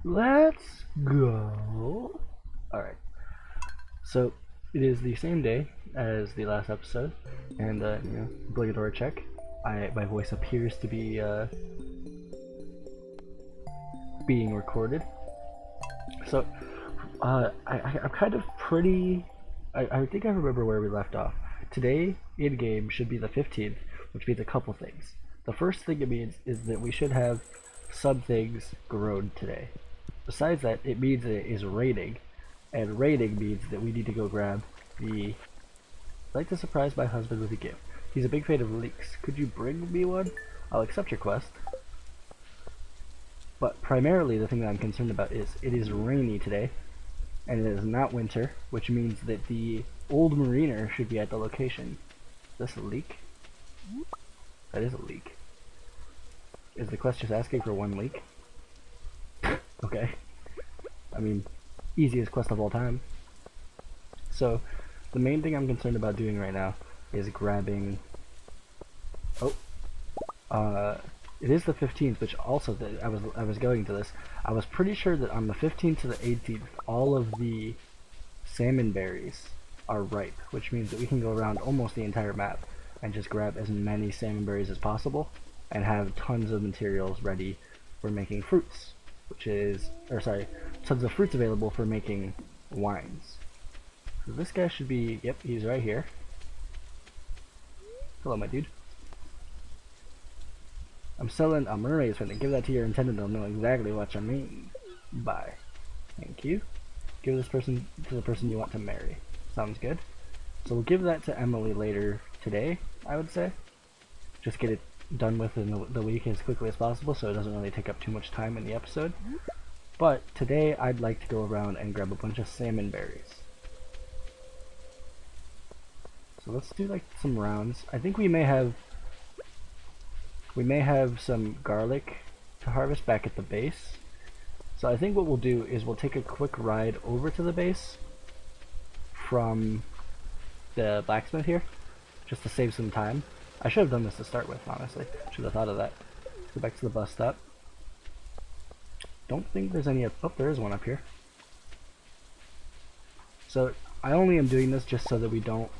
Let's go. Alright, so it is the same day as the last episode, and obligatory check. My voice appears to be being recorded. So I'm kind of pretty. I think I remember where we left off. Today in game should be the 15th, which means a couple things. The first thing it means is that we should have some things grown today. Besides that, it means that it is raining, and raining means that we need to go grab the. I'd like to surprise my husband with a gift. He's a big fan of leeks. Could you bring me one? I'll accept your quest. But primarily, the thing that I'm concerned about is it is rainy today, and it is not winter, which means that the old mariner should be at the location. Is this a leak? That is a leak. Is the quest just asking for one leak? Okay. I mean, easiest quest of all time. So, the main thing I'm concerned about doing right now is grabbing... it is the 15th, which also, I was going to this. I was pretty sure that on the 15th to the 18th, all of the salmon berries are ripe, which means that we can go around almost the entire map and just grab as many salmon berries as possible and have tons of materials ready for making fruits, tons of fruits available for making wines. So this guy should be, yep, he's right here. Hello, my dude. I'm selling a mermaid's fin. Give that to your intendant, they'll know exactly what you mean. Bye. Thank you. Give this person to the person you want to marry. Sounds good. So we'll give that to Emily later today, I would say. Just get it done with in the week as quickly as possible so it doesn't really take up too much time in the episode. But today I'd like to go around and grab a bunch of salmon berries. So let's do like some rounds. I think we may have some garlic to harvest back at the base. So I think what we'll do is we'll take a quick ride over to the base from the blacksmith here, just to save some time. I should have done this to start with, honestly. Should have thought of that. Go back to the bus stop. Don't think there's any oh, there is one up here. So I only am doing this just so that we don't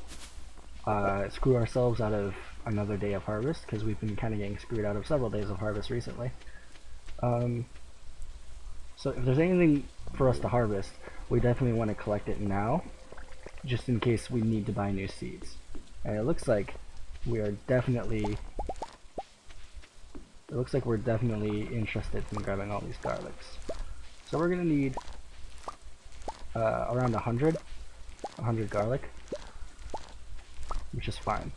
screw ourselves out of another day of harvest, because we've been kind of getting screwed out of several days of harvest recently. So if there's anything for us to harvest, we definitely want to collect it now, just in case we need to buy new seeds. And it looks like we're definitely interested in grabbing all these garlics. So we're gonna need around 100 garlic, which is fine.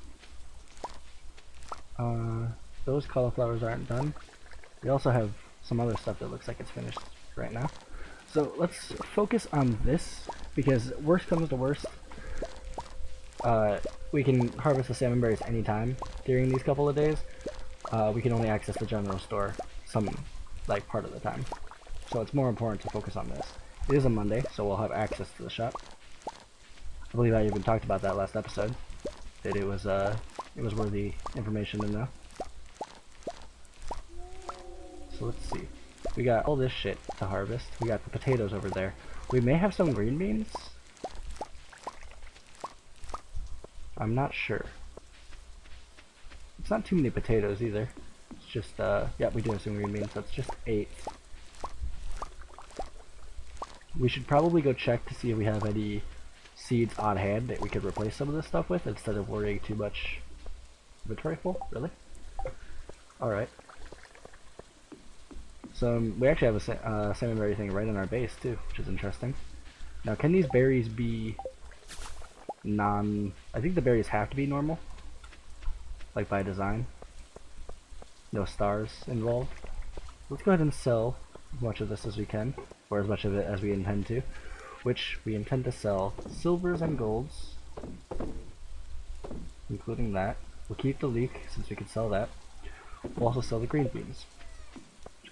Those cauliflowers aren't done. We also have some other stuff that looks like it's finished right now. So let's focus on this, because worst comes to worst, we can harvest the salmon berries anytime during these couple of days. We can only access the general store part of the time. So it's more important to focus on this. It is a Monday, so we'll have access to the shop. I believe I even talked about that last episode, that it was worthy information to know. So let's see. We got all this shit to harvest. We got the potatoes over there. We may have some green beans. I'm not sure. It's not too many potatoes either. It's just, yeah, we do have some green beans. That's just 8. We should probably go check to see if we have any seeds on hand that we could replace some of this stuff with instead of worrying too much. Inventory full? Really? Alright. So we actually have a salmon berry thing right on our base too, which is interesting. Now, can these berries be I think the berries have to be normal, like by design. No stars involved. Let's go ahead and sell as much of this as we can, or as much of it as we intend to, which we intend to sell silvers and golds, including that. We'll keep the leek since we can sell that. We'll also sell the green beans.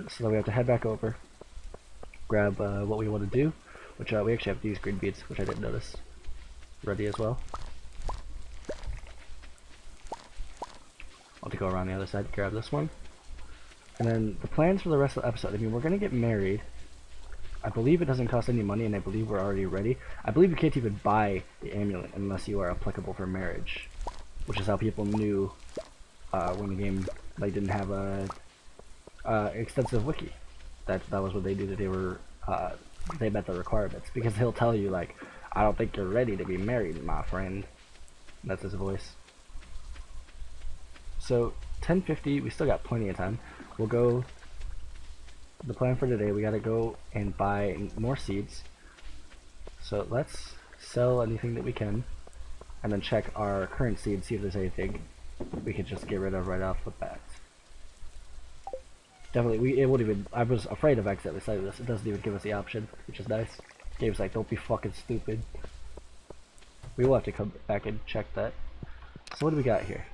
So then we have to head back over, grab what we want to do, which we actually have these green beans, which I didn't notice, ready as well. I'll have to go around the other side to grab this one. And then the plans for the rest of the episode, I mean, we're going to get married I believe it doesn't cost any money, and I believe we're already ready. I believe you can't even buy the amulet unless you are applicable for marriage, which is how people knew when the game like didn't have a extensive wiki. That was what they knew that they met the requirements, because they'll tell you like, I don't think you're ready to be married, my friend. That's his voice. So 10:50, we still got plenty of time. We'll go. The plan for today, we gotta go and buy more seeds. So let's sell anything that we can, and then check our current seeds, see if there's anything we can just get rid of right off the bat. Definitely, it won't even. I was afraid of accidentally selling this. It doesn't even give us the option, which is nice. Game's like, don't be fucking stupid. We will have to come back and check that. So what do we got here?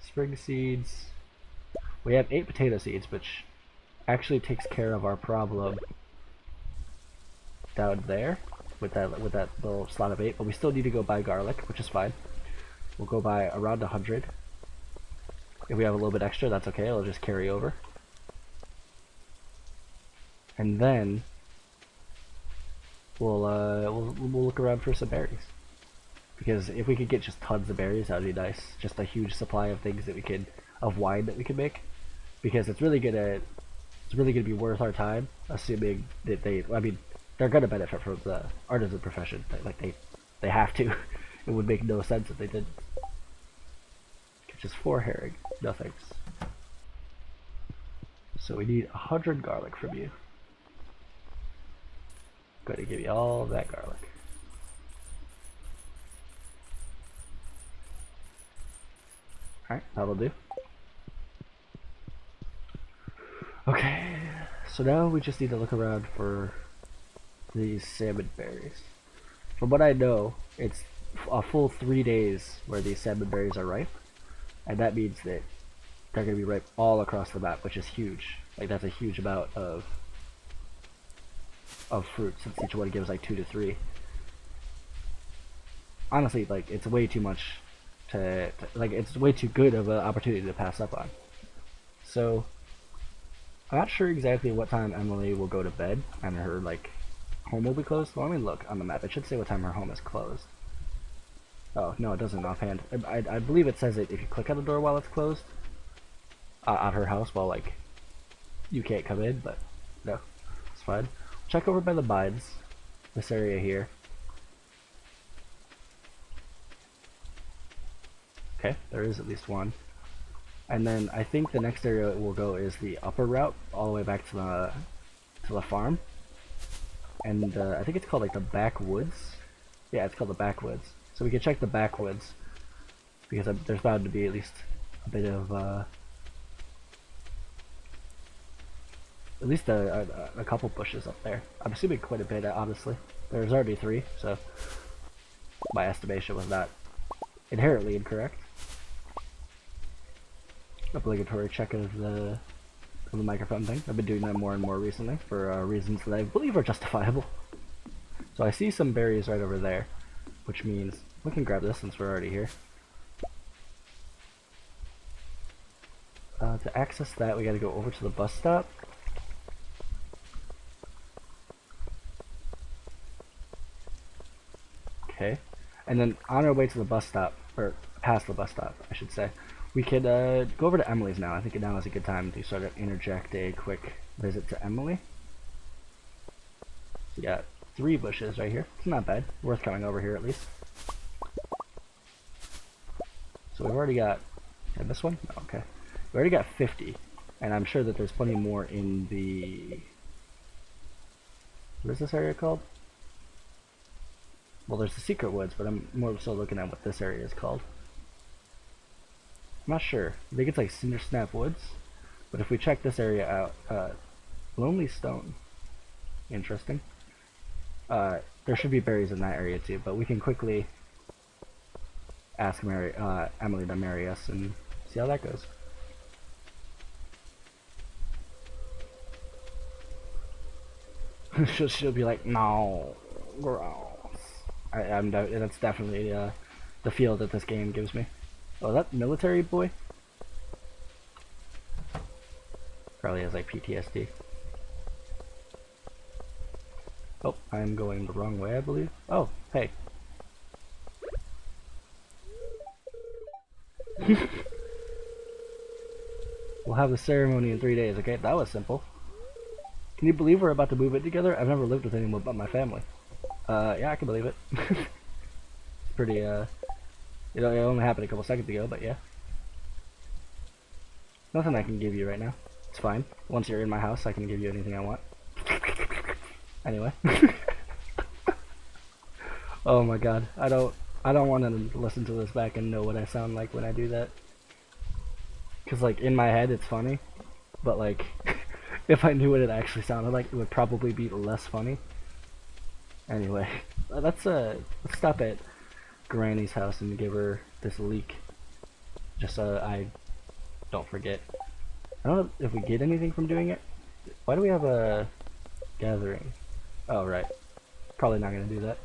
Spring seeds. We have 8 potato seeds, which actually takes care of our problem down there with that little slot of 8. But we still need to go buy garlic, which is fine. We'll go buy around 100. If we have a little bit extra, that's okay. It'll just carry over. And then we'll look around for some berries, because if we could get just tons of berries, that'd be nice. Just a huge supply of things that we could, of wine that we could make, because it's really gonna be worth our time, assuming that they're gonna benefit from the artisan profession. Like they have to. It would make no sense if they didn't. Just 4 herring. No thanks. So we need 100 garlic from you. Going to give you all that garlic. Alright, that'll do. Okay, so now we just need to look around for these salmon berries. From what I know, it's a full 3 days where these salmon berries are ripe, and that means that they're going to be ripe all across the map, which is huge. Like, that's a huge amount of fruit, since each one gives like 2 to 3. Honestly, like, it's way too much like, it's way too good of an opportunity to pass up on. So I'm not sure exactly what time Emily will go to bed and her like home will be closed. Well, let me look on the map. It should say what time her home is closed. Oh no, it doesn't offhand. I believe it says it if you click on the door while it's closed on her house. Well, like, you can't come in, but no, it's fine. Check over by the mines, this area here. Okay, there is at least one. And then I think the next area we'll go is the upper route, all the way back to the farm. And I think it's called like the backwoods. Yeah, it's called the backwoods. So we can check the backwoods, because there's bound to be at least a bit of at least a couple bushes up there. I'm assuming quite a bit, honestly. There's already 3, so my estimation was not inherently incorrect. Obligatory check of the microphone thing. I've been doing that more and more recently for reasons that I believe are justifiable. So I see some berries right over there, which means we can grab this since we're already here. To access that, we gotta go over to the bus stop. Okay, and then on our way to the bus stop, or past the bus stop, I should say, we could go over to Emily's now. I think now is a good time to sort of interject a quick visit to Emily. So we got 3 bushes right here. It's not bad. Worth coming over here at least. So we've already got... And this one? Oh, okay. We already got 50. And I'm sure that there's plenty more in the... What is this area called? Well, there's the secret woods, but I'm more so looking at what this area is called. I'm not sure. I think it's like Cinder Snap Woods. But if we check this area out, Lonely Stone. Interesting. There should be berries in that area too, but we can quickly ask Emily to marry us and see how that goes. she'll be like, no, gross. That's definitely the feel that this game gives me. Oh, that military boy? Probably has like PTSD. Oh, I'm going the wrong way, I believe. Oh, hey. We'll have the ceremony in 3 days, okay? That was simple. Can you believe we're about to move in together? I've never lived with anyone but my family. Yeah, I can believe it. It's pretty, it only happened a couple seconds ago, but yeah. Nothing I can give you right now. It's fine. Once you're in my house, I can give you anything I want. Anyway. Oh my god. I don't want to listen to this back and know what I sound like when I do that. Cause like in my head it's funny, but like if I knew what it actually sounded like, it would probably be less funny. Anyway, let's stop at Granny's house and give her this leek, just so I don't forget. I don't know if we get anything from doing it. Why do we have a gathering? Oh right, probably not gonna do that.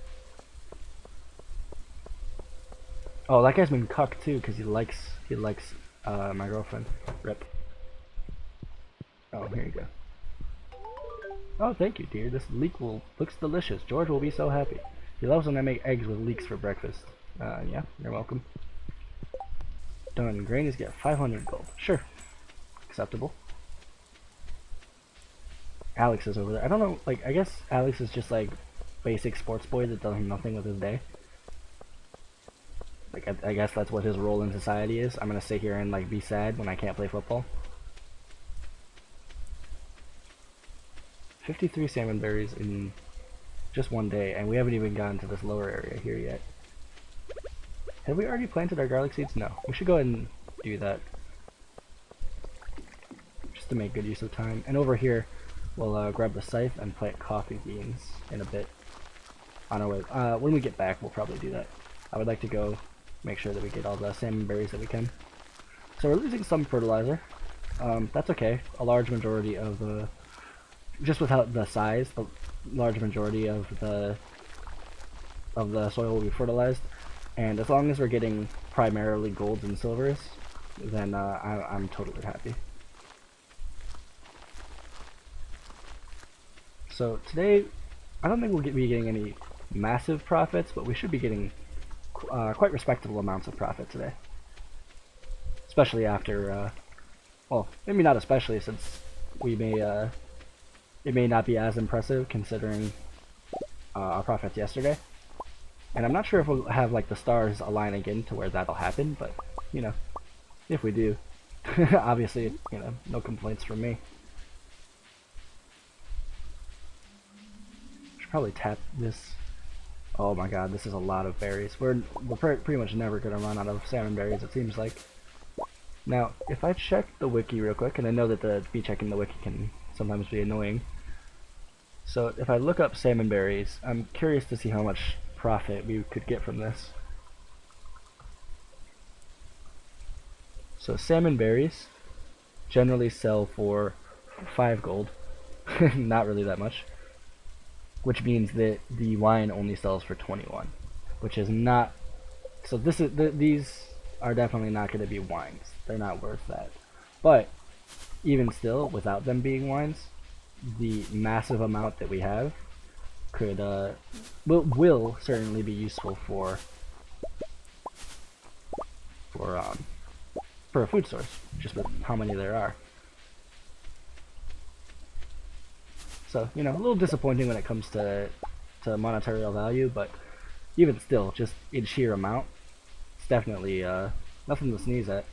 Oh, that guy's been cucked too, cause he likes my girlfriend. Rip. Oh, here you go. Oh, thank you, dear. This leek looks delicious. George will be so happy. He loves when I make eggs with leeks for breakfast. Yeah, you're welcome. Done. Granny's get 500 gold. Sure. Acceptable. Alex is over there. I don't know, like, I guess Alex is just like basic sports boy that does nothing with his day. Like, I guess that's what his role in society is. I'm gonna sit here and like be sad when I can't play football. 53 salmon berries in just one day, and we haven't even gotten to this lower area here yet. Have we already planted our garlic seeds? No. We should go ahead and do that, just to make good use of time. And over here, we'll grab the scythe and plant coffee beans in a bit. On our way. When we get back, we'll probably do that. I would like to go make sure that we get all the salmon berries that we can. So we're losing some fertilizer. That's okay. A large majority of the, just without the size, the large majority of the soil will be fertilized. And as long as we're getting primarily golds and silvers, then I'm totally happy. So today, I don't think we'll be getting any massive profits, but we should be getting quite respectable amounts of profit today. Especially after, well, maybe not especially, since we may, it may not be as impressive considering our profits yesterday. And I'm not sure if we'll have like the stars align again to where that'll happen, but you know, if we do, obviously, you know, no complaints from me. Should probably tap this. Oh my god, this is a lot of berries. We're pretty much never gonna run out of salmon berries, it seems like. Now, if I check the wiki real quick, and I know that me checking the wiki can sometimes be annoying. So if I look up salmon berries, I'm curious to see how much profit we could get from this. So salmon berries generally sell for 5 gold, not really that much, which means that the wine only sells for 21, which is not, so this is, these are definitely not going to be wines. They're not worth that. But even still, without them being wines, the massive amount that we have could will certainly be useful for a food source, just with how many there are. So, you know, a little disappointing when it comes to monetary value, but even still, just in sheer amount, it's definitely nothing to sneeze at.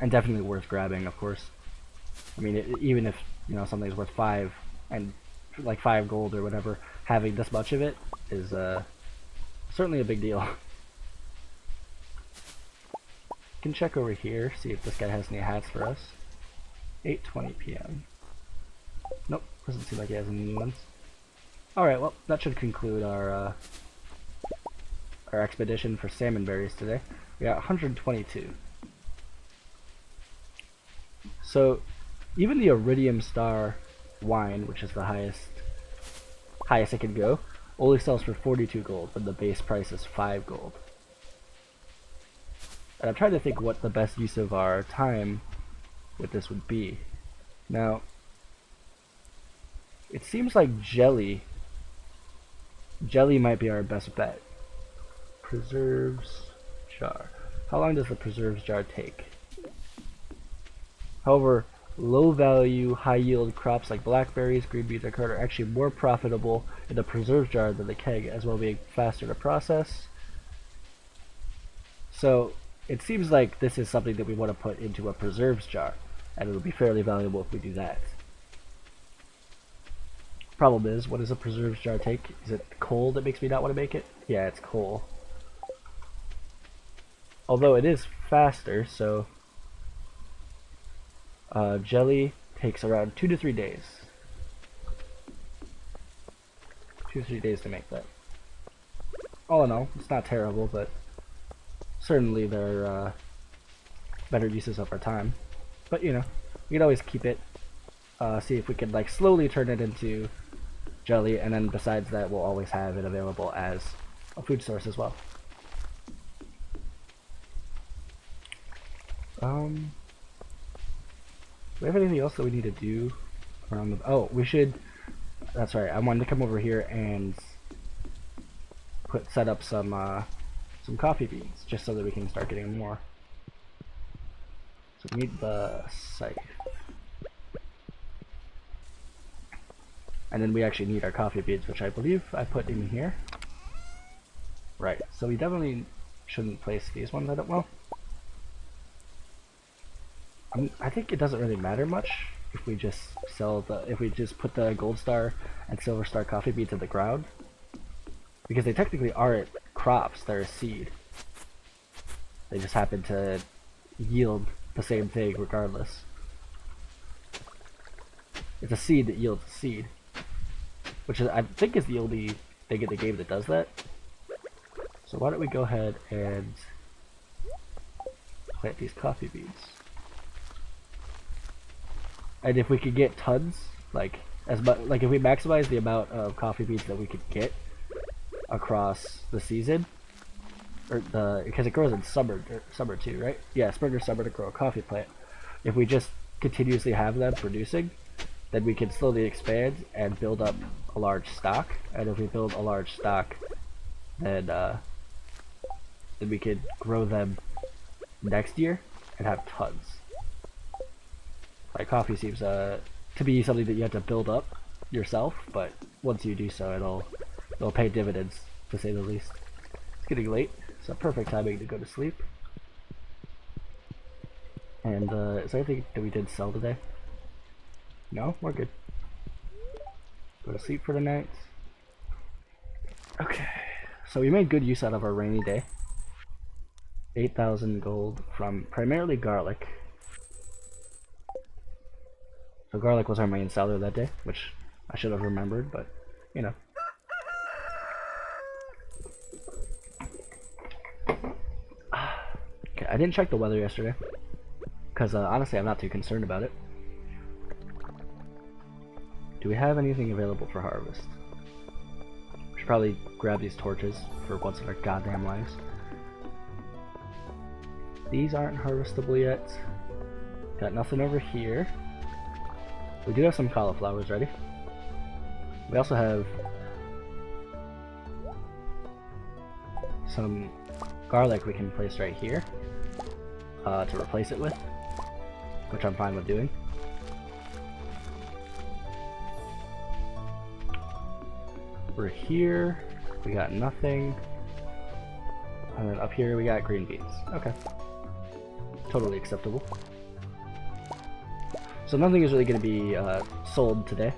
And definitely worth grabbing, of course. I mean, even if, you know, something's worth 5, and like 5 gold or whatever, having this much of it is certainly a big deal. Can check over here, see if this guy has any hats for us. 8:20 p.m. Nope, doesn't seem like he has any new ones. Alright, well, that should conclude our expedition for salmon berries today. We got 122. So, even the Iridium Star wine, which is the highest it can go, only sells for 42 gold, but the base price is 5 gold. And I'm trying to think what the best use of our time with this would be. Now, It seems like jelly. Jelly might be our best bet. Preserves jar. How long does the preserves jar take? However, low value, high yield crops like blackberries, green beans, and corn are actually more profitable in the preserves jar than the keg, as well being faster to process. So it seems like this is something that we want to put into a preserves jar, and it'll be fairly valuable if we do that. Problem is, what does a preserves jar take? Is it coal that makes me not want to make it? Yeah, it's coal. Although it is faster, so jelly takes around 2 to 3 days. 2 to 3 days to make that. All in all, it's not terrible, but certainly there are better uses of our time. But you know, we could always keep it, see if we could like slowly turn it into jelly, and then besides that we'll always have it available as a food source as well. Do we have anything else that we need to do around the... Oh, we should... That's right, I wanted to come over here and set up some coffee beans, just so that we can start getting more. So we need the scythe. And then we actually need our coffee beans, which I believe I put in here. Right, so we definitely shouldn't place these ones, well... I think it doesn't really matter much if we just put the gold star and silver star coffee beans in the ground, because they technically aren't crops, they're a seed. They just happen to yield the same thing regardless. It's a seed that yields a seed, which is, I think, is the only thing in the game that does that. So why don't we go ahead and plant these coffee beans. And if we could get tons, like if we maximize the amount of coffee beans that we could get across the season, or because it grows in summer too, right? Yeah, spring or summer to grow a coffee plant. If we just continuously have them producing, then we can slowly expand and build up a large stock. And if we build a large stock, then we could grow them next year and have tons. Like, coffee seems to be something that you have to build up yourself, but once you do so, it'll pay dividends, to say the least. It's getting late, so perfect timing to go to sleep. And is there anything that we did sell today? No, we're good. Go to sleep for the night. Okay, so we made good use out of our rainy day. 8,000 gold from primarily garlic. So garlic was our main seller that day, which I should have remembered, but you know. Okay, I didn't check the weather yesterday, because honestly I'm not too concerned about it. Do we have anything available for harvest? We should probably grab these torches for once in our goddamn lives. These aren't harvestable yet. Got nothing over here. We do have some cauliflowers ready. We also have some garlic we can place right here to replace it with, which I'm fine with doing. We're here, we got nothing, and then up here we got green beans. Okay, totally acceptable. So nothing is really going to be sold today,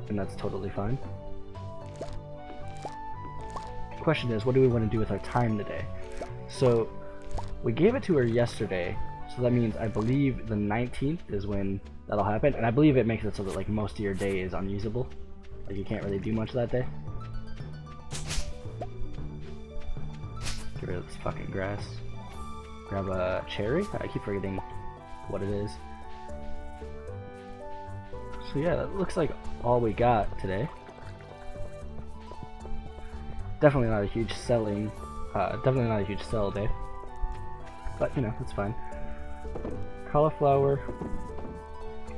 and that's totally fine. The question is, what do we want to do with our time today? So we gave it to her yesterday, so that means I believe the 19th is when that'll happen, and I believe it makes it so that like most of your day is unusable. Like you can't really do much that day. Get rid of this fucking grass. Grab a cherry? I keep forgetting what it is. So yeah, that looks like all we got today. Definitely not a huge selling, definitely not a huge sell day. But you know, it's fine. Cauliflower.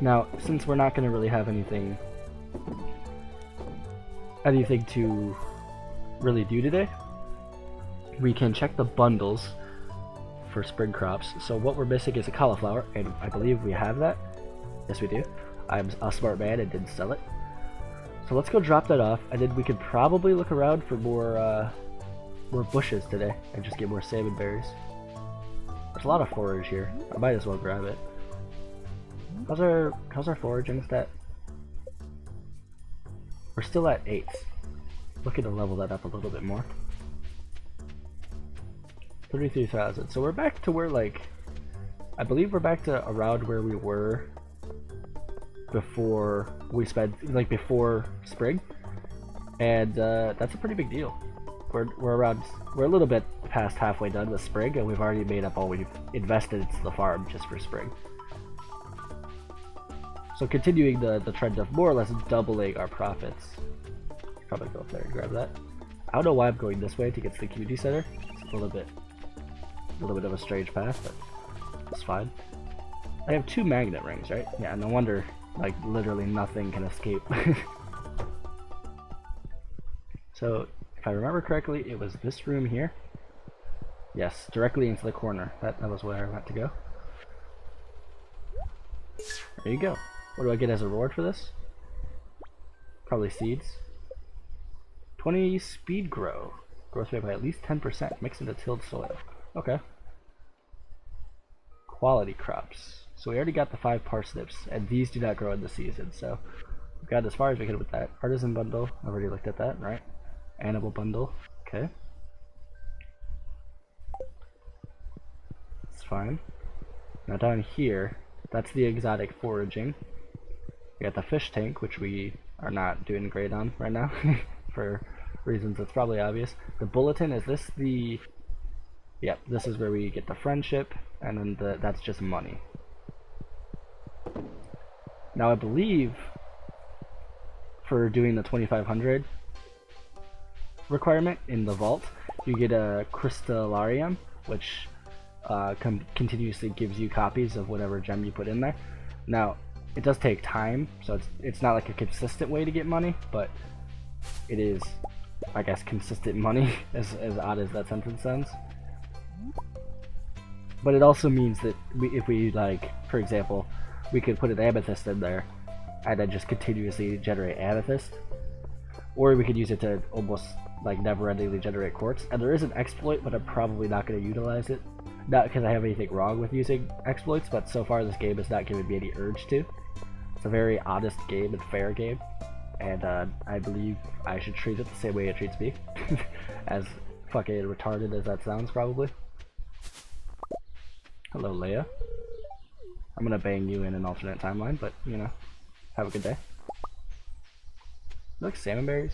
Now, since we're not going to really have anything anything to really do today, we can check the bundles for spring crops. So what we're missing is a cauliflower, and I believe we have that. Yes, we do. I'm a smart man and didn't sell it. So let's go drop that off, and then we could probably look around for more bushes today and just get more salmon berries. There's a lot of forage here. I might as well grab it. How's our foraging stat? We're still at 8. Looking to level that up a little bit more. 33,000. So we're back to where, like, I believe we're back to around where we were before we spent, like, before spring, and that's a pretty big deal. We're a little bit past halfway done with spring, and we've already made up all we've invested into the farm just for spring. So continuing the trend of more or less doubling our profits. Probably go up there and grab that. I don't know why I'm going this way to get to the community center. It's a little bit of a strange path, but it's fine. I have 2 magnet rings, right? Yeah, no wonder, like, literally nothing can escape. So, if I remember correctly, it was this room here. Yes, directly into the corner. That was where I meant to go. There you go. What do I get as a reward for this? Probably seeds. 20 speed grow. Growth rate by at least 10%. Mix into tilled soil. Okay. Quality crops. So we already got the 5 parsnips, and these do not grow in the season, so we've got as far as we could with that. Artisan bundle. I've already looked at that, right? Animal bundle. Okay. It's fine. Now down here, that's the exotic foraging. We got the fish tank, which we are not doing great on right now for reasons that's probably obvious. The bulletin, is this the... Yep, this is where we get the friendship, and then that's just money. Now I believe for doing the 2500 requirement in the vault, you get a crystallarium, which continuously gives you copies of whatever gem you put in there. Now, it does take time, so it's not like a consistent way to get money, but it is, I guess, consistent money, as odd as that sentence sounds. But it also means that if we, like, for example, we could put an amethyst in there and then just continuously generate amethyst, or we could use it to almost like never-endingly generate quartz. And there is an exploit, but I'm probably not going to utilize it. Not because I have anything wrong with using exploits, but so far this game has not given me any urge to. It's a very honest game and fair game, and I believe I should treat it the same way it treats me. As fucking retarded as that sounds, probably. Hello, Leia. I'm gonna bang you in an alternate timeline, but, you know, have a good day. You like salmon berries?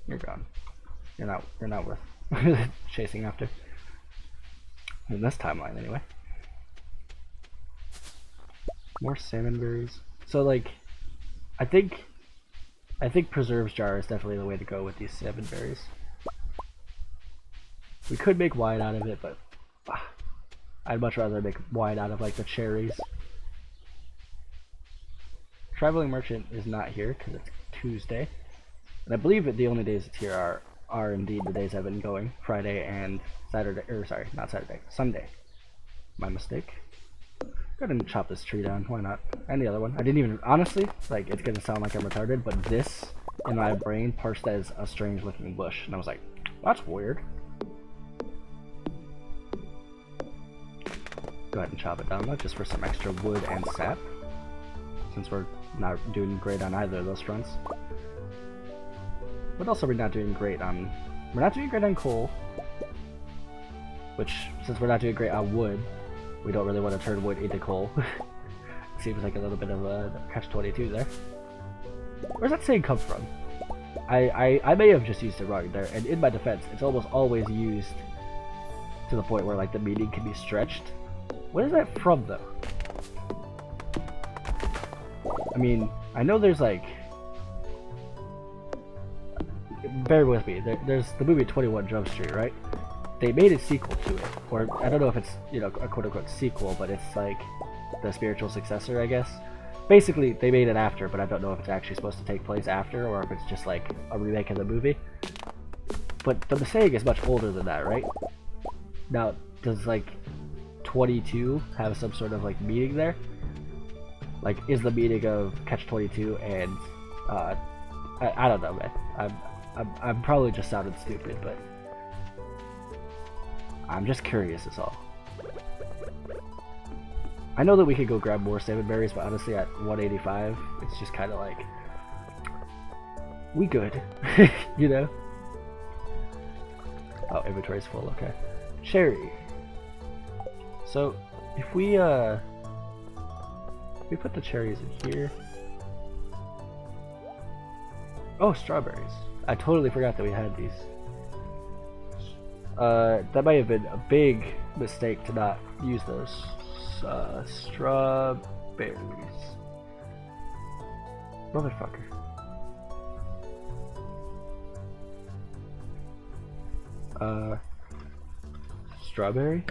You're gone. You're not worth chasing after. In this timeline, anyway. More salmon berries. So, like, I think preserves jar is definitely the way to go with these salmon berries. We could make wine out of it, but I'd much rather make wine out of, like, the cherries. Traveling merchant is not here because it's Tuesday, and I believe that the only days it's here are indeed the days I've been going, Friday and Saturday, or sorry, not Saturday, Sunday. My mistake. Go ahead and chop this tree down, why not? And the other one. I didn't even, honestly, like, it's gonna sound like I'm retarded, but this, in my brain, parsed as a strange looking bush, and I was like, that's weird. Go ahead and chop it down though, just for some extra wood and sap, since we're not doing great on either of those fronts. What else are we not doing great on? We're not doing great on coal, which, since we're not doing great on wood, we don't really want to turn wood into coal. Seems like a little bit of a catch-22 there. Where's that saying come from? I may have just used it wrong there, and in my defense, it's almost always used to the point where, like, the meaning can be stretched. What is that from, though? I mean, I know there's, like... Bear with me. There's the movie 21 Jump Street, right? They made a sequel to it. Or, I don't know if it's, you know, a quote-unquote sequel, but it's, like, the spiritual successor, I guess. Basically, they made it after, but I don't know if it's actually supposed to take place after or if it's just like a remake of the movie. But the saying is much older than that, right? Now, does like 22 have some sort of like meaning there? Like, is the meaning of Catch 22 and I don't know, man. I'm probably just sounding stupid, but I'm just curious is all. I know that we could go grab more salmon berries, but honestly at 185, it's just kind of like, we good, you know? Oh, inventory's full, okay. Cherry. So, if we put the cherries in here. Oh, strawberries. I totally forgot that we had these. That might have been a big mistake to not use those. Strawberries. Motherfucker. Strawberry?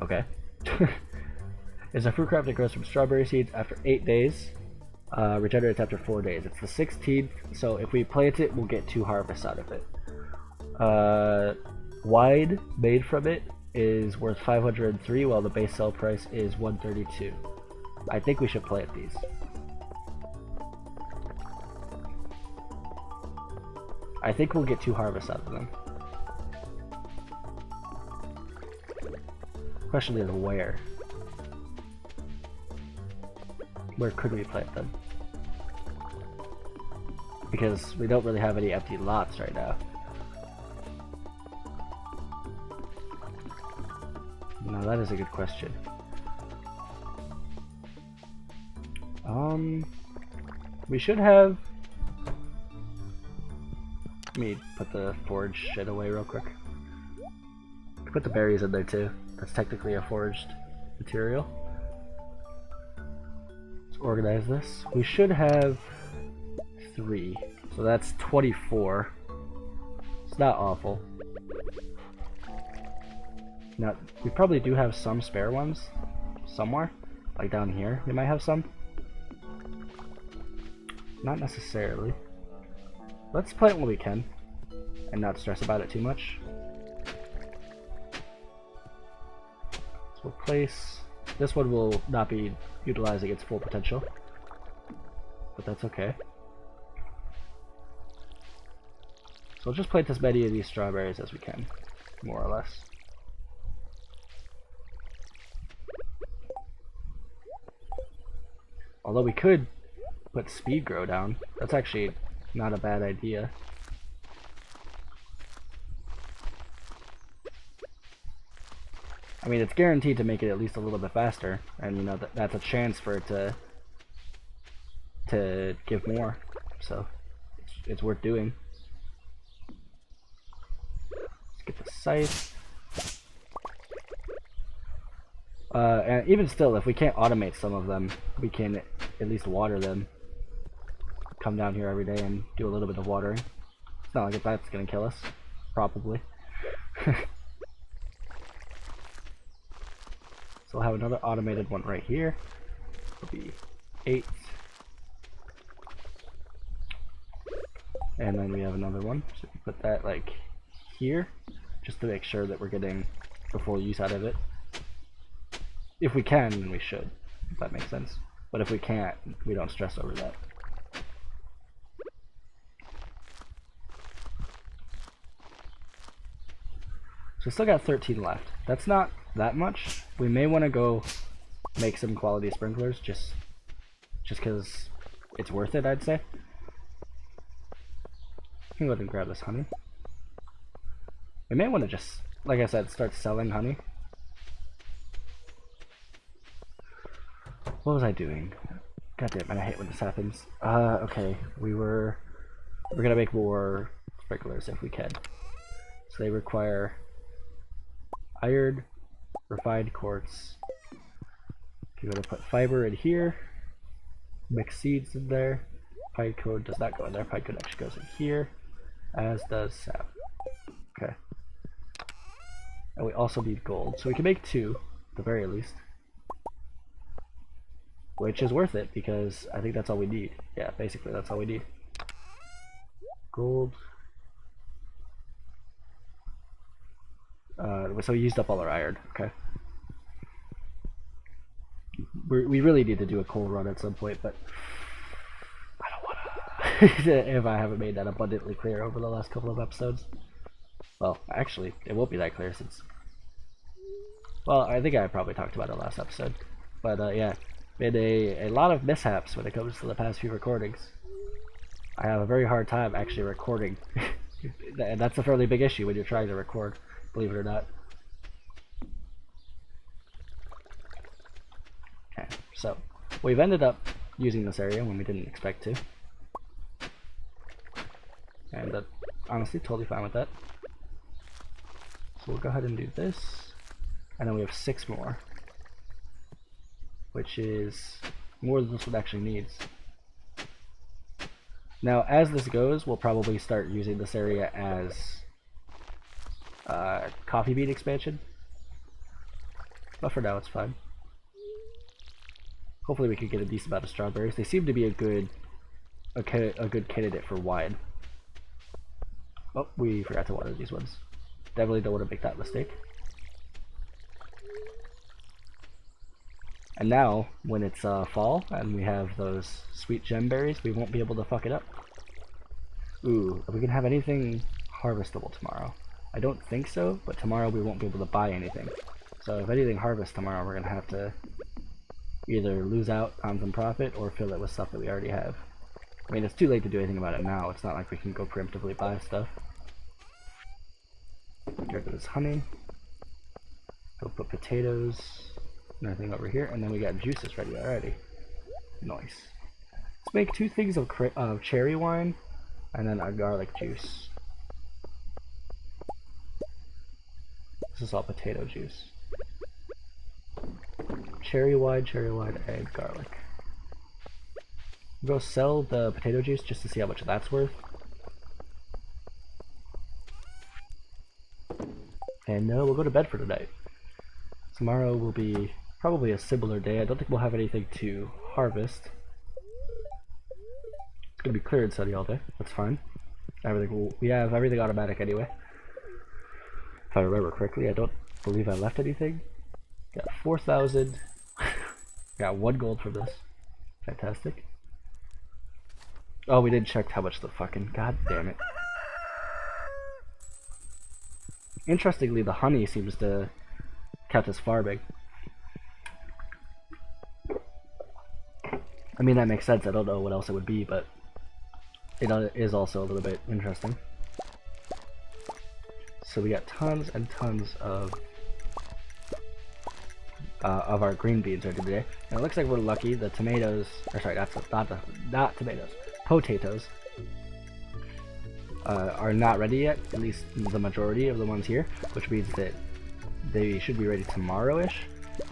Okay. It's a fruit crop that grows from strawberry seeds after 8 days. Regenerates after 4 days. It's the 16th, so if we plant it, we'll get 2 harvests out of it. Wine made from it is worth 503, while the base sell price is 132. I think we should plant these. I think we'll get 2 harvests out of them. Question is where? Where could we plant them? Because we don't really have any empty lots right now. Now that is a good question. We should have... Let me put the forage shit away real quick. Put the berries in there too. That's technically a foraged material. Let's organize this. We should have 3. So that's 24. It's not awful. Now, we probably do have some spare ones somewhere. Like down here, we might have some. Not necessarily. Let's plant what we can and not stress about it too much. So we'll place... This one will not be utilizing its full potential, but that's okay. So we'll just plant as many of these strawberries as we can, more or less. Although we could put speed grow down. That's actually not a bad idea. I mean, it's guaranteed to make it at least a little bit faster, and you know that's a chance for it to give more. So it's worth doing. Let's get the scythe. And even still, if we can't automate some of them, we can at least water them. Come down here every day and do a little bit of watering. It's not like that's gonna kill us. Probably. So we'll have another automated one right here. It'll be 8. And then we have another one. So we put that like here, just to make sure that we're getting the full use out of it. If we can, then we should, if that makes sense. But if we can't, we don't stress over that. So we still got 13 left. That's not that much. We may want to go make some quality sprinklers just because it's worth it, I'd say. I can go ahead and grab this honey. We may want to just, like I said, start selling honey. What was I doing? God damn it, I hate when this happens. Okay, we're gonna make more sprinklers if we can. So they require iron, refined quartz. If you're gonna put fiber in here, mix seeds in there. Pine cone does not go in there. Pine cone actually goes in here, as does sap. Okay. And we also need gold, so we can make 2 at the very least. which is worth it because I think that's all we need. Yeah, basically that's all we need. Gold. So we used up all our iron. Okay. We really need to do a coal run at some point, but I don't wanna. If I haven't made that abundantly clear over the last couple of episodes. Well, actually, it won't be that clear since. Well, I think I probably talked about it last episode, but yeah, been a lot of mishaps when it comes to the past few recordings. I have a very hard time actually recording, and that's a fairly big issue when you're trying to record, believe it or not. Okay, so we've ended up using this area when we didn't expect to, and honestly, totally fine with that. So we'll go ahead and do this, and then we have 6 more, which is more than this one actually needs. Now, as this goes, we'll probably start using this area as coffee bean expansion, but for now it's fine. Hopefully we can get a decent amount of strawberries. They seem to be a good candidate for wine. Oh, we forgot to water these ones. Definitely don't want to make that mistake. And now, when it's fall and we have those sweet gem berries, we won't be able to fuck it up. Ooh, are we gonna have anything harvestable tomorrow? I don't think so, but tomorrow we won't be able to buy anything. So if anything harvests tomorrow, we're gonna have to either lose out on some profit or fill it with stuff that we already have. I mean, it's too late to do anything about it now. It's not like we can go preemptively buy stuff. Get rid of this honey. We'll put potatoes and everything over here, and then we got juices ready already. Nice. Let's make 2 things of cherry wine and then a garlic juice. This is all potato juice. Cherry wine, and garlic. We'll go sell the potato juice just to see how much that's worth. And we'll go to bed for tonight. Tomorrow will be probably a similar day. I don't think we'll have anything to harvest. It's gonna be clear and sunny all day. That's fine. We have everything automatic anyway. If I remember correctly, I don't believe I left anything. Got 4,000. Got 1 gold from this. Fantastic. Oh, we didn't check how much the fucking. God damn it. Interestingly, the honey seems to count as farming. I mean, that makes sense. I don't know what else it would be, but it is also a little bit interesting. So we got tons and tons of our green beans ready today, and it looks like we're lucky. The tomatoes, or sorry, not tomatoes, potatoes are not ready yet. At least the majority of the ones here, which means that they should be ready tomorrow-ish.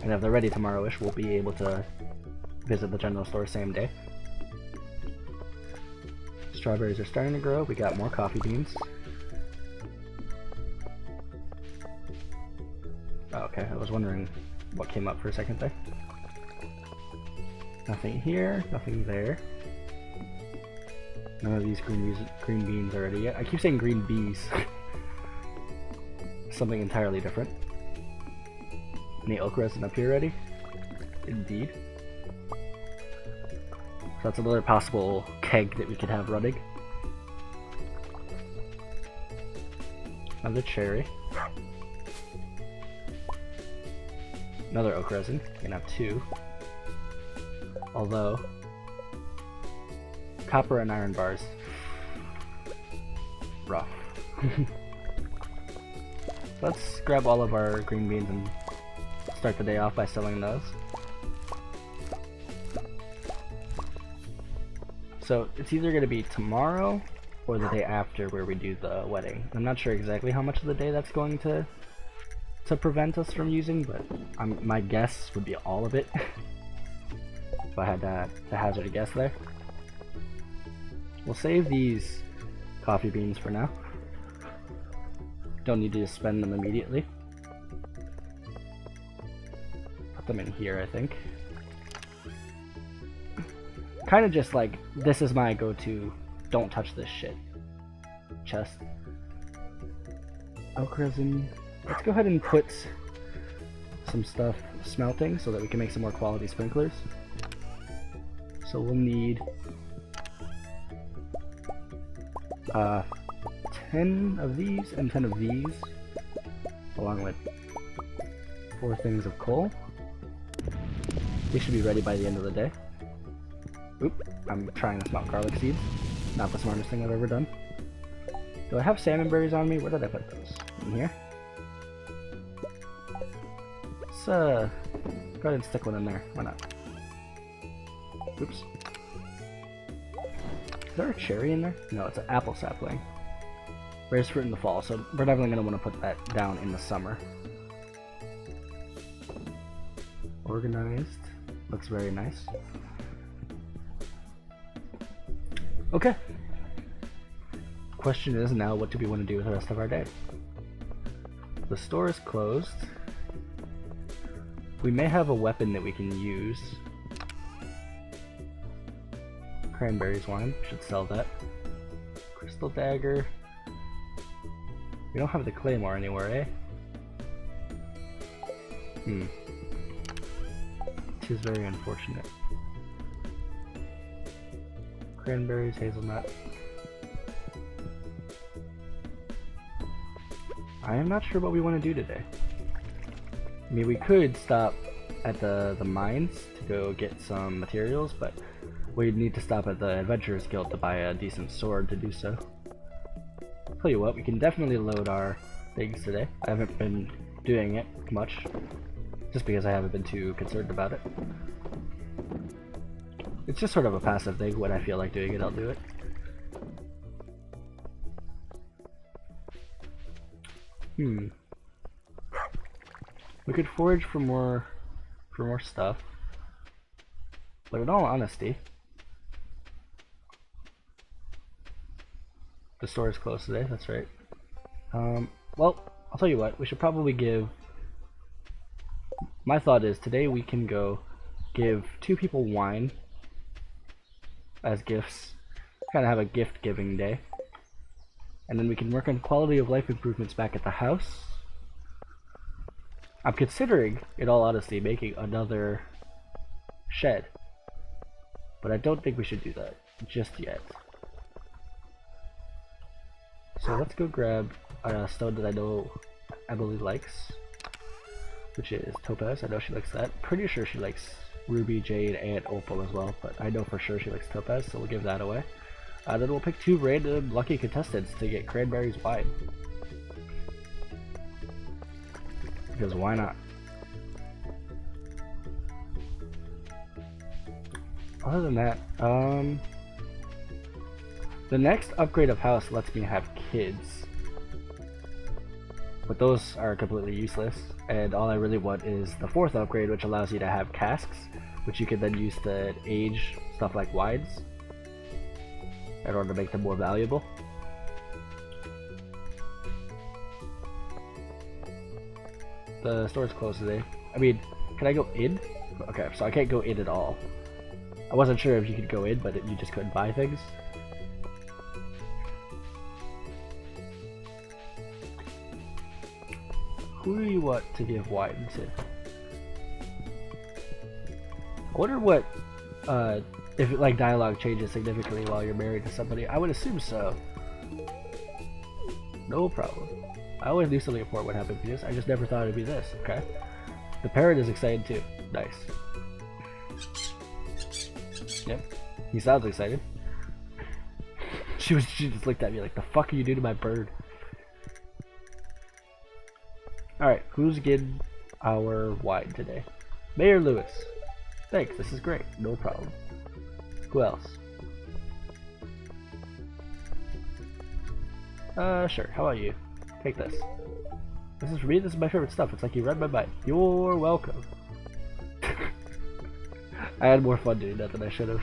And if they're ready tomorrow-ish, we'll be able to visit the general store same day. Strawberries are starting to grow. We got more coffee beans. Oh, okay, I was wondering what came up for a second there. Nothing here, nothing there. None of these green beans are ready yet. I keep saying green bees. Something entirely different. Any oak resin up here ready? Indeed. So that's another possible keg that we could have running. Another cherry. Another oak resin. We're gonna have 2. Although, copper and iron bars. Rough. Let's grab all of our green beans and start the day off by selling those. So it's either going to be tomorrow or the day after where we do the wedding. I'm not sure exactly how much of the day that's going to prevent us from using, but my guess would be all of it. If I had to hazard a guess there. We'll save these coffee beans for now. Don't need to spend them immediately. Put them in here, I think. kind of just like, this is my go-to, don't touch this shit chest. Oak resin. Let's go ahead and put some stuff smelting so that we can make some more quality sprinklers. So we'll need 10 of these and 10 of these, along with 4 things of coal. We should be ready by the end of the day. Oop, I'm trying to smelt garlic seeds. Not the smartest thing I've ever done. Do I have salmon berries on me? Where did I put those? In here? Let's go ahead and stick one in there. Why not? Oops. Is there a cherry in there? No, it's an apple sapling. Bears fruit in the fall, so we're definitely going to want to put that down in the summer. Organized. Looks very nice. Okay. Question is now, what do we want to do with the rest of our day? The store is closed. We may have a weapon that we can use. Cranberries wine, should sell that. Crystal dagger. We don't have the claymore anywhere, eh? It is very unfortunate. Cranberries, hazelnut. I am not sure what we want to do today. I mean, we could stop at the mines to go get some materials, but we'd need to stop at the Adventurers Guild to buy a decent sword to do so. Tell you what, we can definitely load our things today. I haven't been doing it much, just because I haven't been too concerned about it. It's just sort of a passive thing. When I feel like doing it, I'll do it. We could forage for more stuff, but in all honesty, the store is closed today. That's right. Well, I'll tell you what. We should probably give. My thought is today we can go give 2 people wine as gifts. Kind of have a gift giving day. And then we can work on quality of life improvements back at the house. I'm considering, in all honesty, making another shed. But I don't think we should do that just yet. So let's go grab a stone that I know Emily likes, which is topaz. I know she likes that. Pretty sure she likes ruby, jade, and opal as well, but I know for sure she likes topaz, so we'll give that away. Then we'll pick 2 random lucky contestants to get cranberries wine. Because why not? Other than that, the next upgrade of house lets me have kids. But those are completely useless, and all I really want is the 4th upgrade, which allows you to have casks, which you can then use to age stuff like wines in order to make them more valuable. The store's closed today. I mean, can I go in? Okay, so I can't go in at all. I wasn't sure if you could go in, but you just couldn't buy things. Who do you want to give wine to? I wonder what, if like dialogue changes significantly while you're married to somebody. I would assume so. No problem. I always knew something important would happen for this. I just never thought it'd be this. Okay. The parrot is excited too. Nice. Yep. He sounds excited. She just looked at me like, the fuck are you doing to my bird? Alright, who's getting our wine today? Mayor Lewis. Thanks, this is great. No problem. Who else? Sure. How about you? Take this. This is for me. This is my favorite stuff. It's like you read my mind. You're welcome. I had more fun doing that than I should have.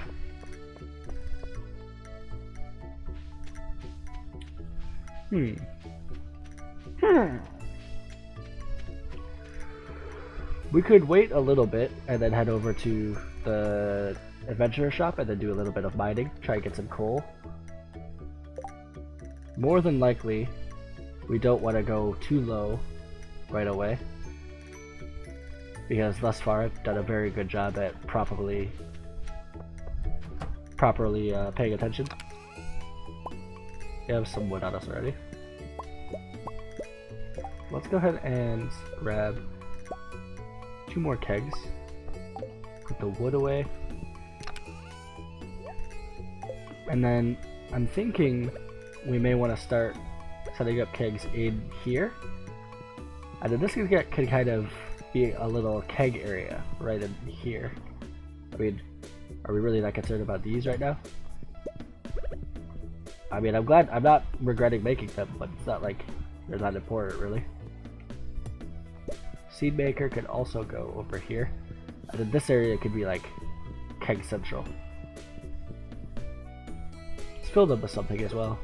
We could wait a little bit and then head over to the adventurer shop and then do a little bit of mining, try and get some coal. More than likely, we don't want to go too low right away, because thus far I've done a very good job at properly paying attention. We have some wood on us already. Let's go ahead and grab 2 more kegs. Put the wood away. And then I'm thinking we may want to start setting up kegs in here. And then this could kind of be a little keg area right in here. I mean, are we really not concerned about these right now? I mean, I'm not regretting making them, but it's not like they're that important really. Seed maker could also go over here. And then this area could be like keg central. Let's fill them with something as well.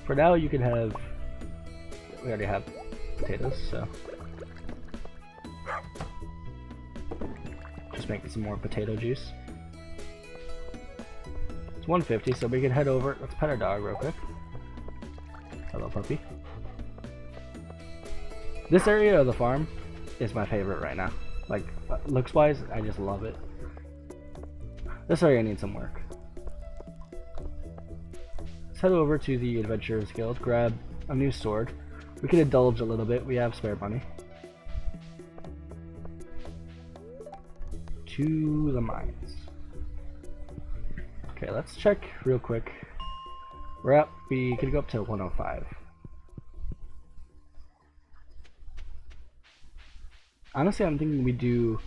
For now you can have, we already have potatoes, so just make some more potato juice. It's 150, so we can head over. Let's pet our dog real quick. Hello, puppy. This area of the farm is my favorite right now. Like, looks wise, I just love it. This area needs some work. Let's head over to the Adventurers Guild, grab a new sword. We can indulge a little bit, we have spare money. To the mines. Okay, let's check real quick. We could go up to 105. Honestly, I'm thinking we do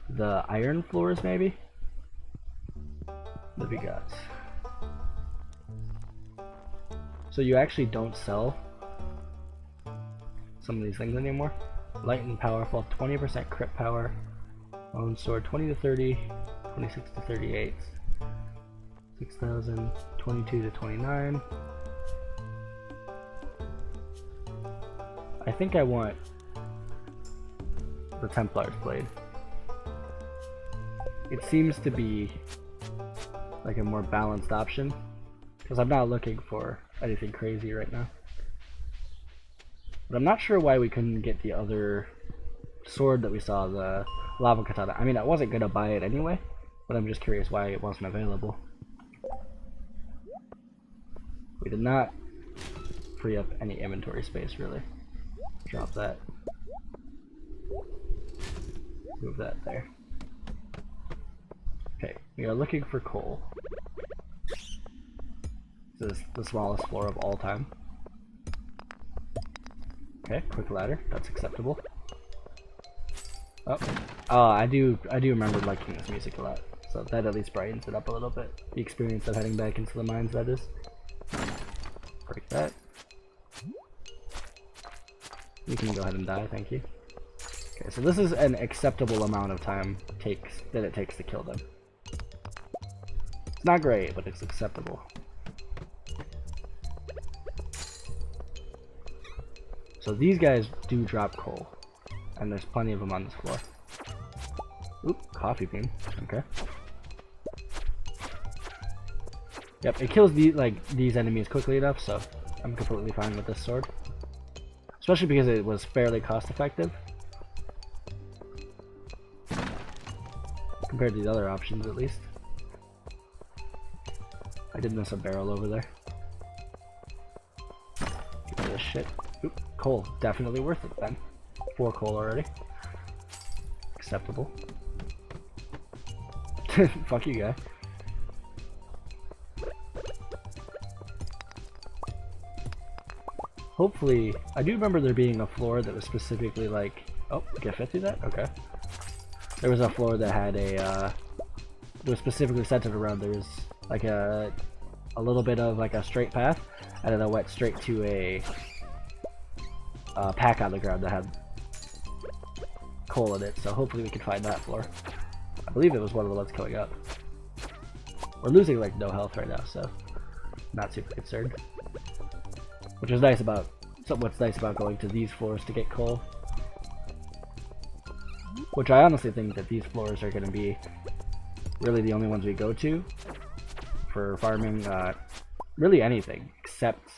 the iron floors maybe. What have we got? So you actually don't sell some of these things anymore. Light and powerful, 20% crit power. Lone sword, 20 to 30, 26 to 38. 6,000, 22 to 29. I think I want the Templar's blade. It seems to be like a more balanced option, because I'm not looking for anything crazy right now. But I'm not sure why we couldn't get the other sword that we saw, the lava katana. I mean, I wasn't gonna buy it anyway, but I'm just curious why it wasn't available. We did not free up any inventory space, really. Drop that. Move that there. Okay, we are looking for coal. This is the smallest floor of all time. Okay, quick ladder. That's acceptable. Oh, I do remember liking this music a lot. So that at least brightens it up a little bit. The experience of heading back into the mines, that is. Break that. You can go ahead and die, thank you. Okay, so this is an acceptable amount of time that it takes to kill them. It's not great, but it's acceptable. So these guys do drop coal, and there's plenty of them on this floor. Oop, coffee bean. Okay. Yep, it kills these enemies quickly enough, so I'm completely fine with this sword. Especially because it was fairly cost effective compared to the other options, at least. I did miss a barrel over there. Give me this shit. Oop, coal. Definitely worth it then. 4 coal already. Acceptable. Fuck you, guy. Hopefully, I do remember there being a floor that was specifically like, oh, get fit through that? Okay. There was a floor that had a, that was specifically centered around, there was like a little bit of like a straight path, and then I went straight to a pack on the ground that had coal in it, so hopefully we can find that floor. I believe it was one of the ones coming up. We're losing like no health right now, so not super concerned. Which is nice about So what's nice about going to these floors to get coal, which I honestly think that these floors are going to be really the only ones we go to for farming really anything except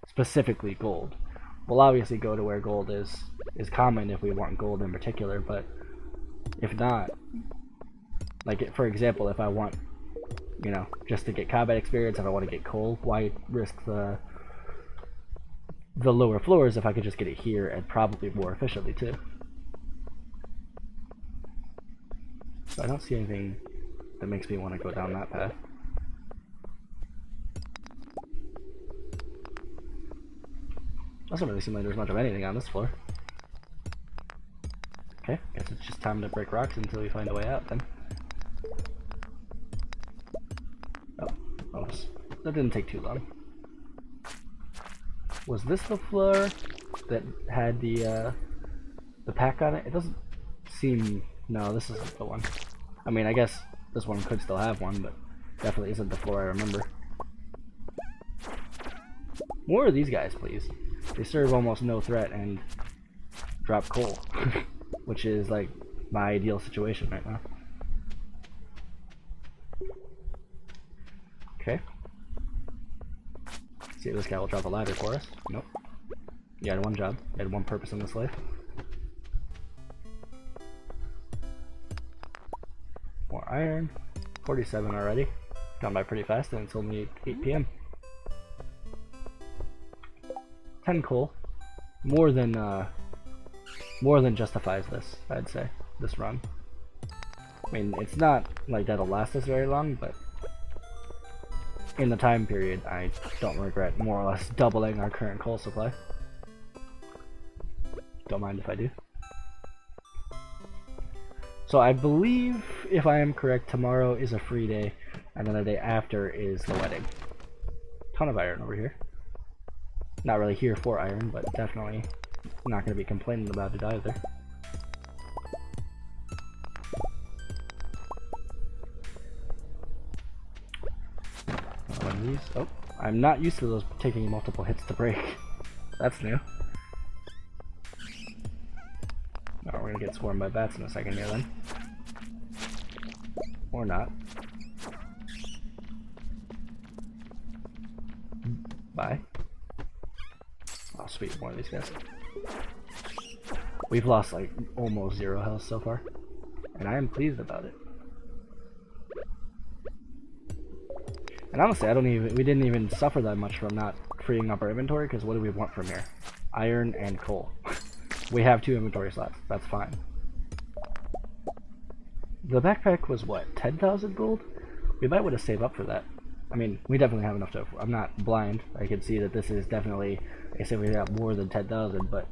specifically gold. We'll obviously go to where gold is common if we want gold in particular, but if not, like for example, if I want, you know, just to get combat experience, if I want to get coal, why risk the lower floors if I could just get it here and probably more efficiently too. So I don't see anything that makes me want to go down that path. Doesn't really seem like there's much of anything on this floor. Okay, guess it's just time to break rocks until we find a way out then. Oh, that didn't take too long. Was this the floor that had the pack on it? It doesn't seem... No, this isn't the one. I mean, I guess this one could still have one, but definitely isn't the floor I remember. More of these guys, please. They serve almost no threat and drop coal, which is like my ideal situation right now. Okay. See if this guy will drop a ladder for us. Nope. You had one job. You had one purpose in this life. More iron. 47 already. Gone by pretty fast, and it's only 8 p.m. 10 coal. More than justifies this, I'd say, this run. I mean, it's not like that'll last us very long, but in the time period, I don't regret more or less doubling our current coal supply. Don't mind if I do. So I believe, if I am correct, tomorrow is a free day, and then the day after is the wedding. Ton of iron over here. Not really here for iron, but definitely not going to be complaining about it either. One of these. Oh, I'm not used to those taking multiple hits to break. That's new. Oh, we're going to get swarmed by bats in a second here then. Or not. Bye. Oh, sweet, more of these guys. We've lost like almost 0 health so far, and I am pleased about it. And honestly, we didn't even suffer that much from not freeing up our inventory, because what do we want from here? Iron and coal. We have 2 inventory slots. That's fine. The backpack was what, 10,000 gold? We might want to save up for that. I mean, we definitely have enough to... I'm not blind. I can see that this is definitely... I said we got more than 10,000, but...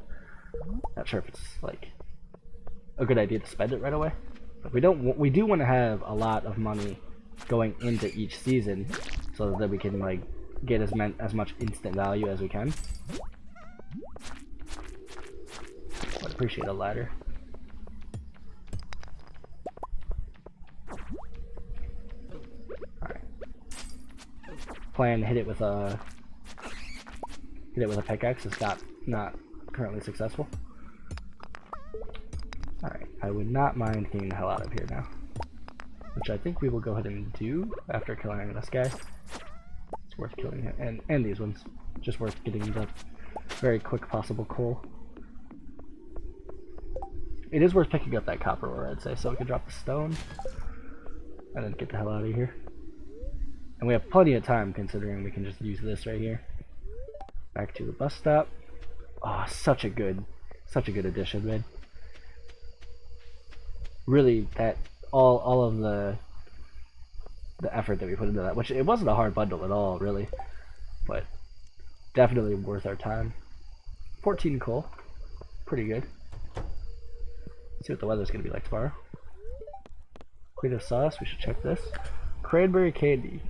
not sure if it's, like, a good idea to spend it right away. But we do want to have a lot of money going into each season, so that we can, like, get as much instant value as we can. I'd appreciate a ladder. Alright. Plan to hit it with a pickaxe. It's not currently successful. Alright, I would not mind getting the hell out of here now. Which I think we will go ahead and do after killing this guy. It's worth killing him. And these ones. Just worth getting the very quick possible coal. It is worth picking up that copper ore, I'd say, so we can drop the stone. And then get the hell out of here. And we have plenty of time, considering we can just use this right here. Back to the bus stop. Oh, such a good addition, man. Really, that all of the effort that we put into that, which it wasn't a hard bundle at all, really, but definitely worth our time. 14 coal, pretty good. See what the weather's gonna be like tomorrow. Queen of sauce, we should check this. Cranberry candy.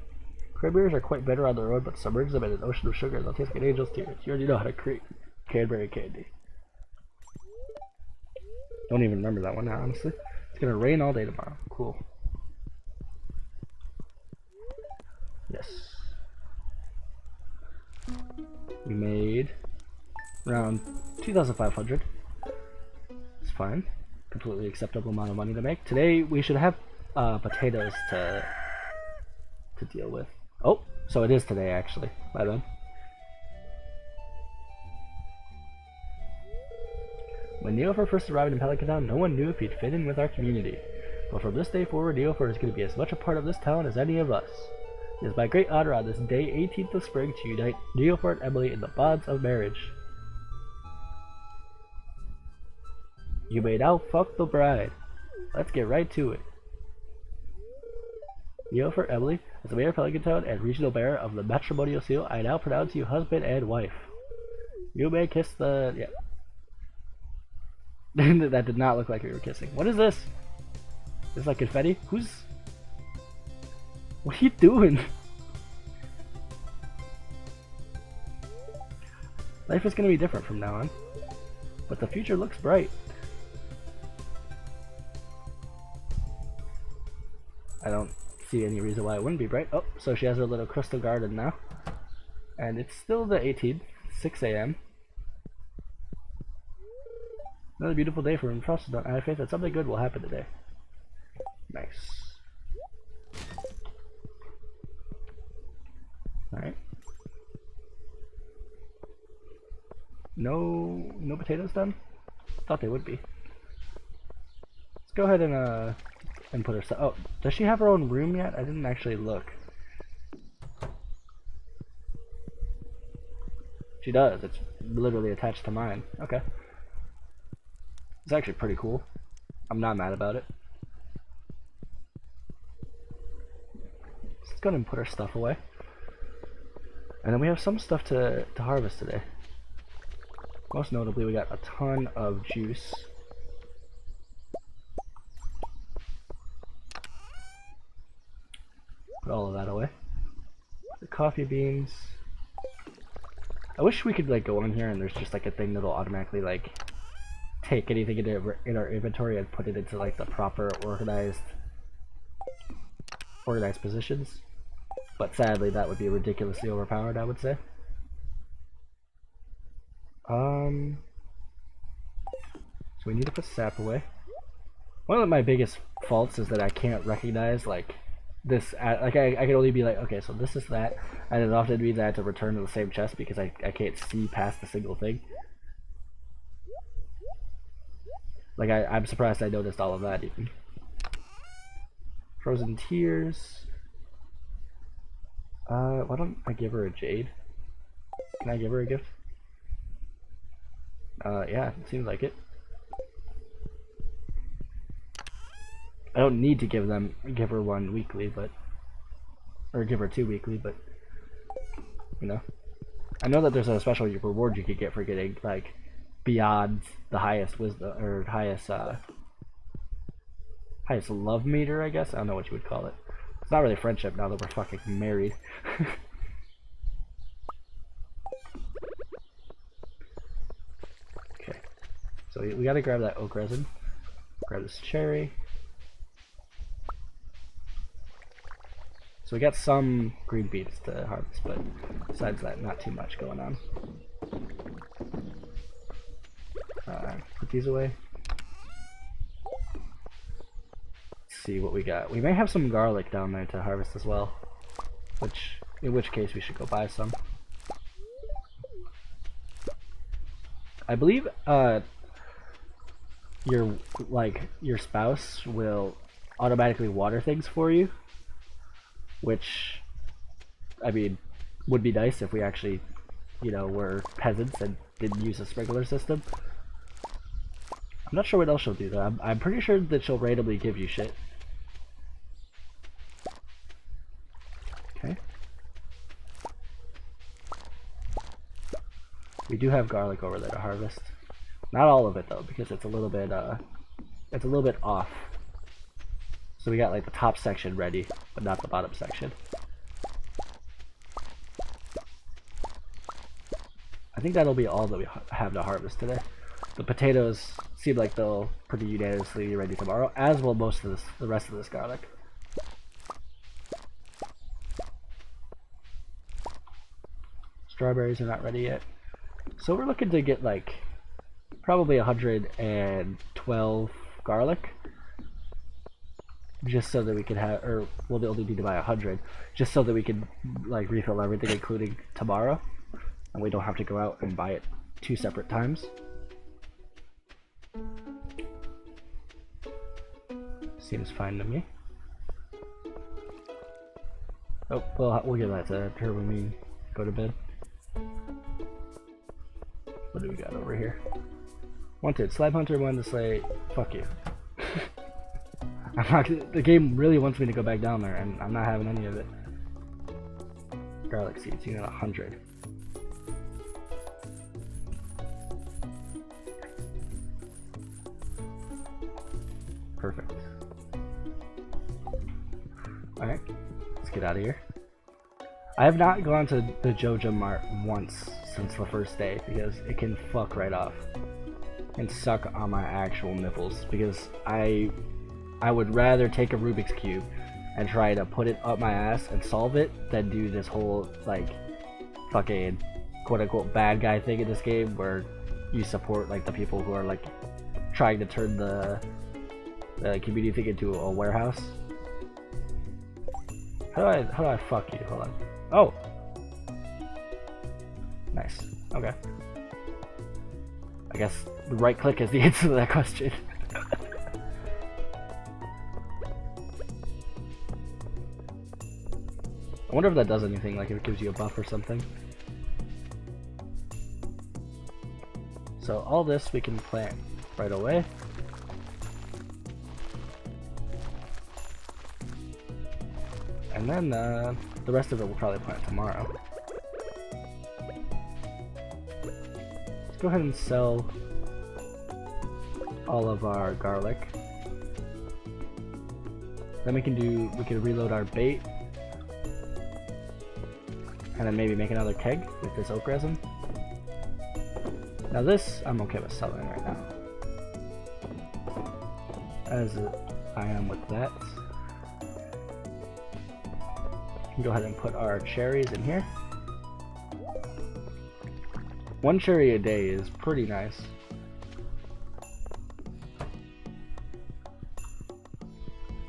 Cranberries are quite bitter on their own, but submerge them in an ocean of sugar. They'll taste like an angel's tears. You already know how to create cranberry candy. Don't even remember that one now, honestly. It's gonna rain all day tomorrow. Cool. Yes. We made around 2,500. It's fine. Completely acceptable amount of money to make. Today we should have potatoes to deal with. Oh, so it is today actually. My bad. When Neofer first arrived in Pelican Town, no one knew if he'd fit in with our community. But from this day forward, Neofer is going to be as much a part of this town as any of us. It is my great honor on this day, 18th of spring, to unite Neofer and Emily in the bonds of marriage. You may now fuck the bride. Let's get right to it. Neofer Emily, as the mayor of Pelican Town and regional bearer of the matrimonial seal, I now pronounce you husband and wife. You may kiss the... yeah. That did not look like we were kissing. What is this? Is this like confetti? Who's... what are you doing? Life is going to be different from now on. But the future looks bright. I don't see any reason why it wouldn't be bright. Oh, so she has her little crystal garden now. And it's still the 18th, 6 a.m. Another beautiful day for Frost. I have faith that something good will happen today. Nice. Alright. No potatoes done? Thought they would be. Let's go ahead and put her stuff. Oh, does she have her own room yet? I didn't actually look. She does. It's literally attached to mine. Okay. It's actually pretty cool. I'm not mad about it. Let's go ahead and put our stuff away. And then we have some stuff to harvest today. Most notably, we got a ton of juice. Put all of that away. The coffee beans. I wish we could like go on here and there's just like a thing that'll automatically like take anything in our inventory and put it into like the proper organized positions. But sadly, that would be ridiculously overpowered, I would say. So we need to put sap away. One of my biggest faults is that I can't recognize like this. Like I can only be like, okay, so this is that, and it often means I have to return to the same chest because I can't see past a single thing. Like I'm surprised I noticed all of that even. Frozen Tears. Why don't I give her a jade? Can I give her a gift? Yeah, it seems like it. I don't need to give her one weekly, but or give her 2 weekly, but you know, I know that there's a special reward you could get for getting like beyond the highest wisdom or highest love meter, I guess. I don't know what you would call it. It's not really friendship now that we're fucking married. Okay, so we gotta grab that oak resin. Grab this cherry. So we got some green beans to harvest, but besides that, not too much going on. Put these away. Let's see what we got. We may have some garlic down there to harvest as well, in which case we should go buy some. I believe your spouse will automatically water things for you, which I mean would be nice if we actually, you know, were peasants and didn't use a sprinkler system. I'm not sure what else she'll do though. I'm pretty sure that she'll randomly give you shit. Okay. We do have garlic over there to harvest. Not all of it though, because it's a little bit off. So we got like the top section ready, but not the bottom section. I think that'll be all that we have to harvest today. The potatoes seem like they'll pretty unanimously be ready tomorrow, as will most of the rest of this garlic. Strawberries are not ready yet. So we're looking to get like probably 112 garlic, just so that we could have, or we'll only need to buy 100, just so that we can like refill everything, including tomorrow, and we don't have to go out and buy it 2 separate times. Seems fine to me. Oh, well, we'll give that to her when we go to bed. What do we got over here? Wanted, Slab Hunter wanted to say, fuck you. I'm not, the game really wants me to go back down there, and I'm not having any of it. Garlic seeds, you got 100. Perfect. Alright, let's get out of here. I have not gone to the Joja Mart once since the first day because it can fuck right off and suck on my actual nipples, because I would rather take a Rubik's Cube and try to put it up my ass and solve it than do this whole like fucking quote unquote bad guy thing in this game where you support like the people who are like trying to turn the community thing into a warehouse. How do I fuck you? Hold on. Oh! Nice. Okay. I guess the right click is the answer to that question. I wonder if that does anything, like if it gives you a buff or something. So all this we can plant right away. And then the rest of it we'll probably plant tomorrow. Let's go ahead and sell all of our garlic. Then we can reload our bait. And then maybe make another keg with this oak resin. Now this I'm okay with selling right now, as I am with that. Go ahead and put our cherries in here. 1 cherry a day is pretty nice.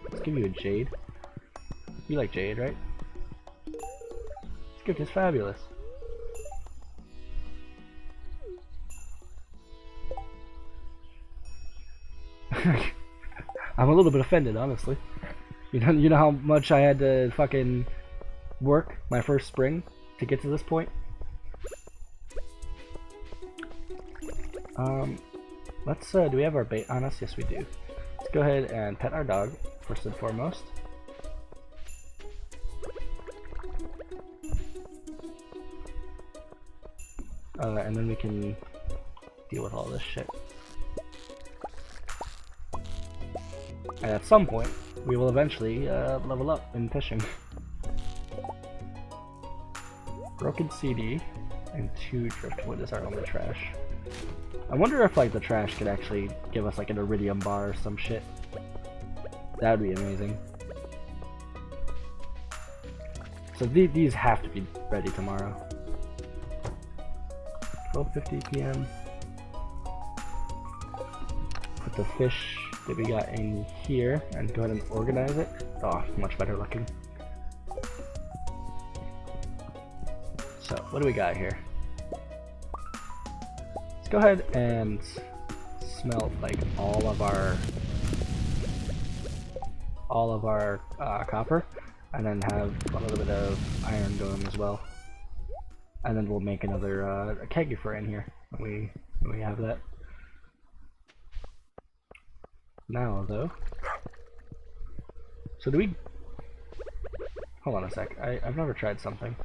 Let's give you a jade. You like jade, right? This gift is fabulous. I'm a little bit offended, honestly. You know how much I had to fucking work my first spring to get to this point? Let's do we have our bait on us? Yes, we do. Let's go ahead and pet our dog first and foremost. And then we can deal with all this shit. And at some point, we will eventually level up in fishing. Broken CD and 2 driftwood is our only trash. I wonder if like the trash could actually give us like an iridium bar or some shit. That would be amazing. So these have to be ready tomorrow. 12:50 p.m. Put the fish that we got in here and go ahead and organize it. Oh, much better looking. So, what do we got here? Let's go ahead and smelt like all of our copper, and then have a little bit of iron going as well. And then we'll make another keg for in here when we have that. Now though, so do we? Hold on a sec. I've never tried something.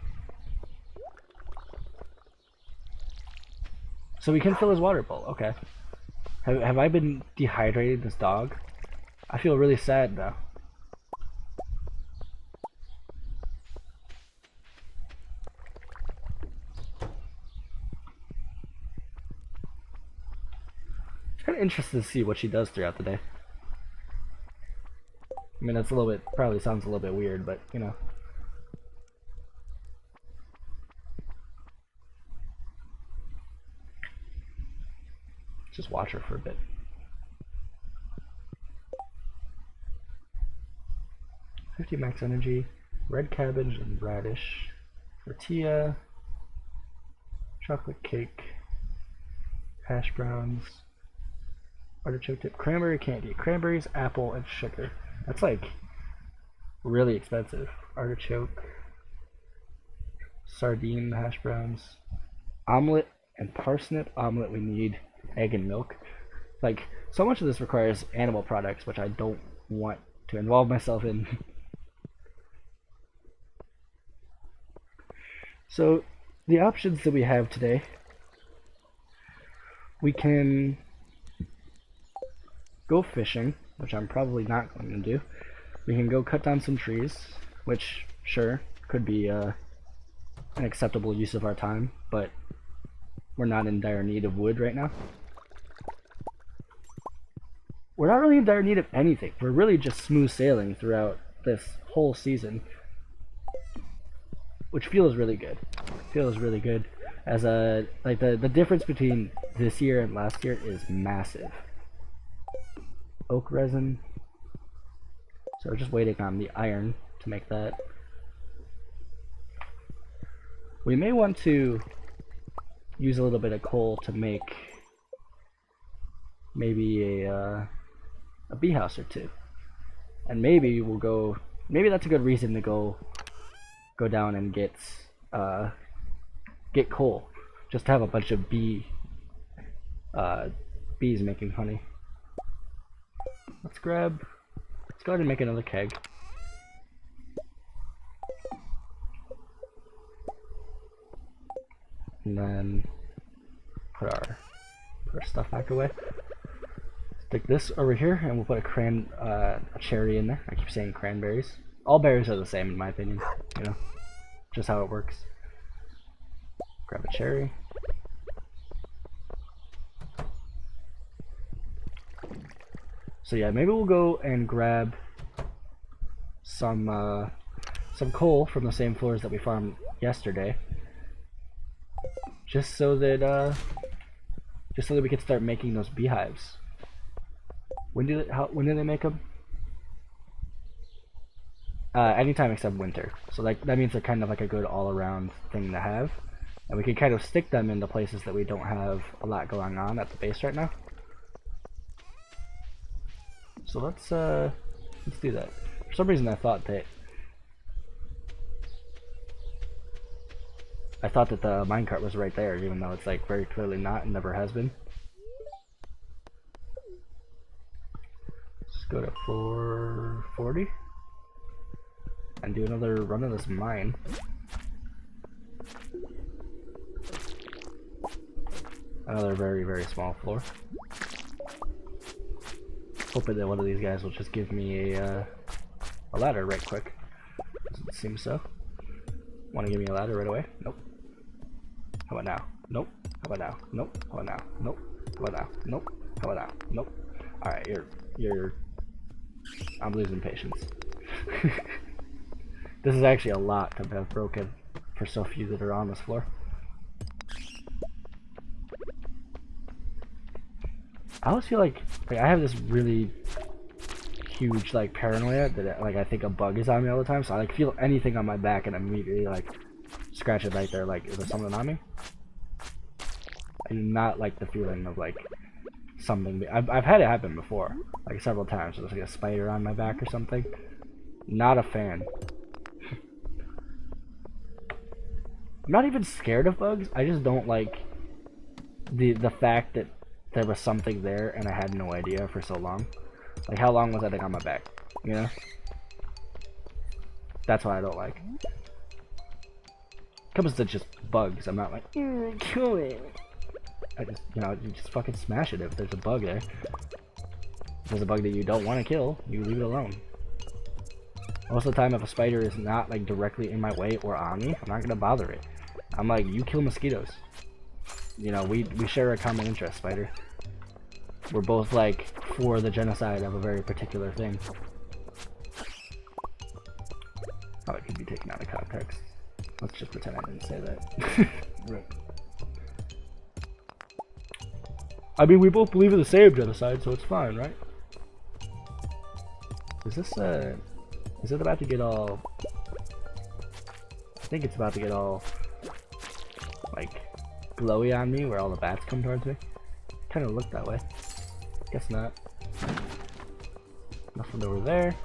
So we can fill his water bowl. Okay. Have I been dehydrating this dog? I feel really sad now. I'm kind of interested to see what she does throughout the day. I mean, that's a little bit, probably sounds a little bit weird, but you know. Just watch her for a bit. 50 max energy, red cabbage and radish, tortilla, chocolate cake, hash browns, artichoke dip, cranberry candy, cranberries, apple, and sugar. That's like really expensive. Artichoke, sardine hash browns, omelet and parsnip omelet. We need egg and milk. Like, so much of this requires animal products, which I don't want to involve myself in. So the options that we have today, we can go fishing, which I'm probably not going to do. We can go cut down some trees, which sure could be an acceptable use of our time, but we're not in dire need of wood right now. We're not really in dire need of anything. We're really just smooth sailing throughout this whole season, which feels really good. Feels really good. As a like the difference between this year and last year is massive. Oak resin. So we're just waiting on the iron to make that. We may want to use a little bit of coal to make maybe a bee house or two, and maybe we'll go. Maybe that's a good reason to go down and get coal, just to have a bunch of bees making honey. Let's go ahead and make another keg. And then put our stuff back away. Stick this over here, and we'll put a cherry in there. I keep saying cranberries. All berries are the same in my opinion, you know, just how it works. Grab a cherry. So yeah, maybe we'll go and grab some coal from the same floors that we farmed yesterday, just so that we can start making those beehives. When do they make them? Anytime except winter. So like that means they're kind of like a good all-around thing to have, and we can kind of stick them into places that we don't have a lot going on at the base right now. So let's do that. For some reason I thought that the minecart was right there, even though it's like very clearly not and never has been. Let's go to 440 and do another run of this mine. Another very, very small floor. Hoping that one of these guys will just give me a ladder right quick. Doesn't seem so. Want to give me a ladder right away? Nope. How about now? Nope. How about now? Nope. How about now? Nope. How about now? Nope. How about now? Nope. Alright, you're I'm losing patience. This is actually a lot to have broken for so few that are on this floor. I always feel like I have this really huge like paranoia that like I think a bug is on me all the time, so I like feel anything on my back and immediately like scratch it right there, like is there something on me? I do not like the feeling of like something. I've had it happen before, like several times. There's like a spider on my back or something. Not a fan. I'm not even scared of bugs. I just don't like the fact that there was something there and I had no idea for so long. Like, how long was that thing on my back? You know? That's what I don't like. Comes to just bugs, I'm not like, kill it. I just, you know, you just fucking smash it if there's a bug there. If there's a bug that you don't want to kill, you leave it alone. Most of the time, if a spider is not like directly in my way or on me, I'm not gonna bother it. I'm like, you kill mosquitoes. You know, we share a common interest, spider. We're both like for the genocide of a very particular thing. Oh, it could be taken out of context. Let's just pretend I didn't say that. Right. I mean, we both believe in the same genocide, so it's fine, right? Is this, is it about to get all... I think it's about to get all, like, glowy on me, where all the bats come towards me. Kinda looked that way. Guess not. Nothing over there.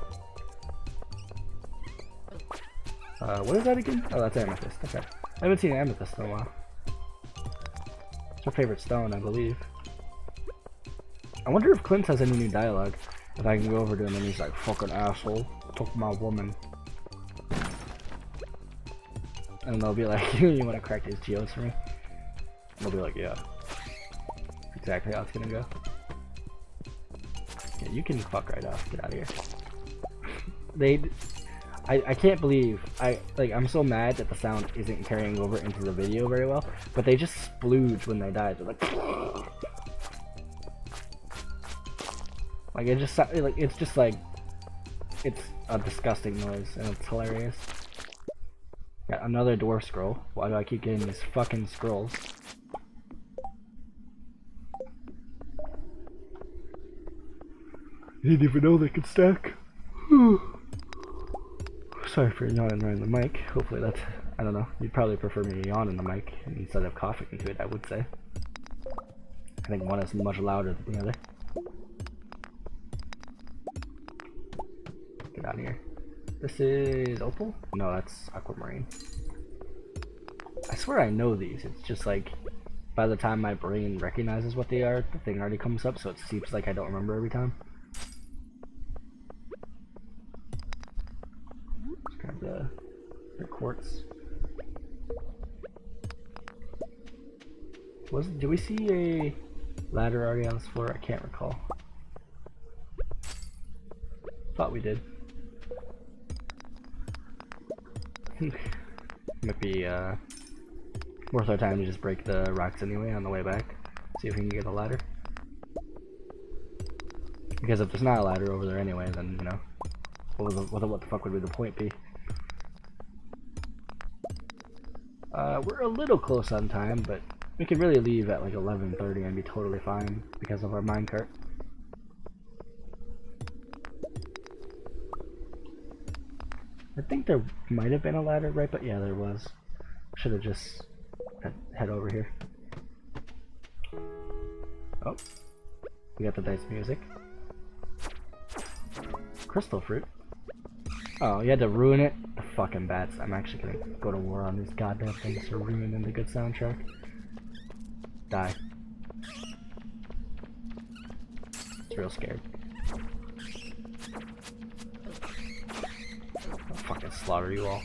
What is that again? Oh, that's amethyst. Okay. I haven't seen amethyst in a while. It's her favorite stone, I believe. I wonder if Clint has any new dialogue. If I can go over to him and he's like, fucking asshole, took my woman. And they'll be like, you wanna crack these geodes for me? And they'll be like, yeah. That's exactly how it's gonna go. Yeah, you can fuck right off. Get out of here. I can't believe, I'm so mad that the sound isn't carrying over into the video very well, but they just splooge when they die. They're like it just, it's just like, it's a disgusting noise, and it's hilarious. Got another dwarf scroll. Why do I keep getting these fucking scrolls? I didn't even know they could stack. Sorry for yawning right in the mic. Hopefully that's, I don't know, you'd probably prefer me to yawn in the mic instead of coughing into it, I would say. I think one is much louder than the other. Get out of here. This is opal? No, that's aquamarine. I swear I know these, it's just like, by the time my brain recognizes what they are, the thing already comes up, so it seems like I don't remember every time. Grab the quartz. Do we see a ladder already on this floor? I can't recall. Thought we did. Might be worth our time to just break the rocks anyway on the way back. See if we can get a ladder. Because if there's not a ladder over there anyway, then, you know, what the fuck would the point be? We're a little close on time, but we could really leave at like 11:30 and be totally fine because of our minecart. I think there might have been a ladder, right? But yeah, there was. Should have just head over here. Oh, we got the nice music. Crystal fruit. Oh, you had to ruin it? The fucking bats. I'm actually gonna go to war on these goddamn things for ruining the good soundtrack. Die. It's real scared. I'll fucking slaughter you all.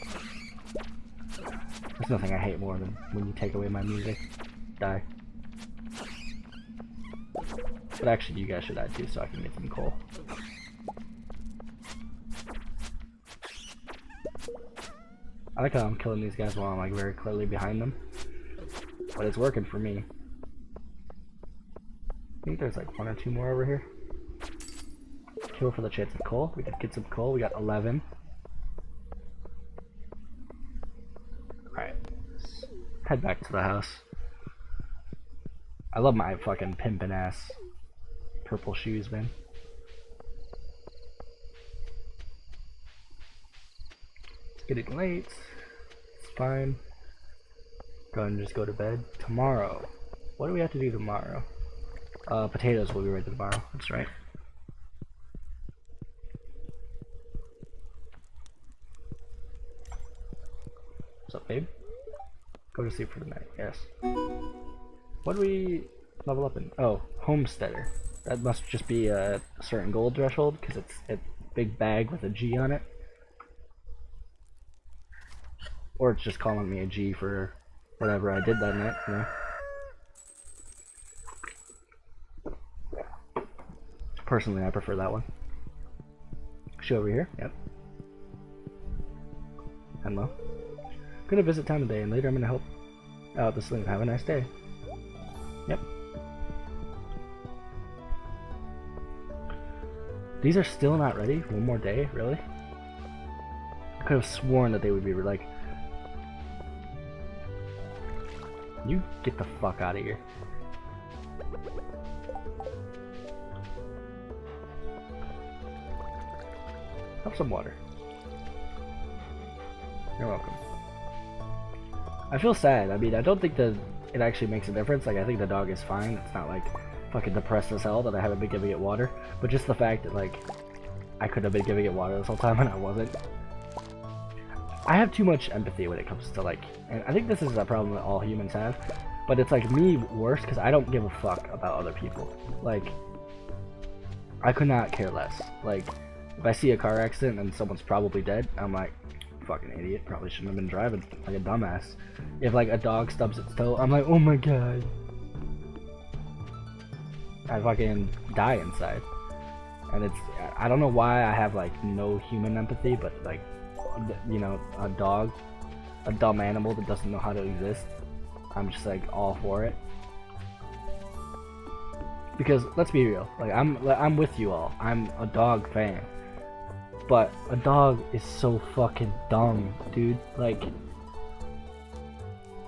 There's nothing I hate more than when you take away my music. Die. But actually, you guys should die too, so I can get some coal. I like how I'm killing these guys while I'm like very clearly behind them. But it's working for me. I think there's like one or two more over here. Kill for the chance of coal. We did get some coal. We got 11. Alright. Let's head back to the house. I love my fucking pimpin' ass purple shoes, man. It's getting late. It's fine. Go ahead and just go to bed. Tomorrow. What do we have to do tomorrow? Potatoes will be ready tomorrow. That's right. What's up, babe? Go to sleep for the night. Yes. What do we level up in? Oh, homesteader. That must just be a certain gold threshold because it's a big bag with a G on it. Or it's just calling me a G for whatever I did that night, you know. Personally, I prefer that one. She over here? Yep. Hello. I'm gonna visit town today, and later I'm gonna help out the sling. Have a nice day. Yep. These are still not ready? One more day? Really? I could have sworn that they would be like... You get the fuck out of here. Have some water. You're welcome. I feel sad. I mean, I don't think that it actually makes a difference. Like, I think the dog is fine. It's not like fucking depressed as hell that I haven't been giving it water. But just the fact that, like, I could have been giving it water this whole time and I wasn't. I have too much empathy when it comes to, like, and I think this is a problem that all humans have, but it's like me worse because I don't give a fuck about other people. Like, I could not care less. Like, if I see a car accident and someone's probably dead, I'm like, fucking idiot, probably shouldn't have been driving like a dumbass. If like a dog stubs its toe, I'm like, oh my god. I fucking die inside. And it's, I don't know why I have like no human empathy, but like, you know, a dog, a dumb animal that doesn't know how to exist, I'm just like all for it. Because let's be real, like I'm with you all. I'm a dog fan, but a dog is so fucking dumb, dude. Like,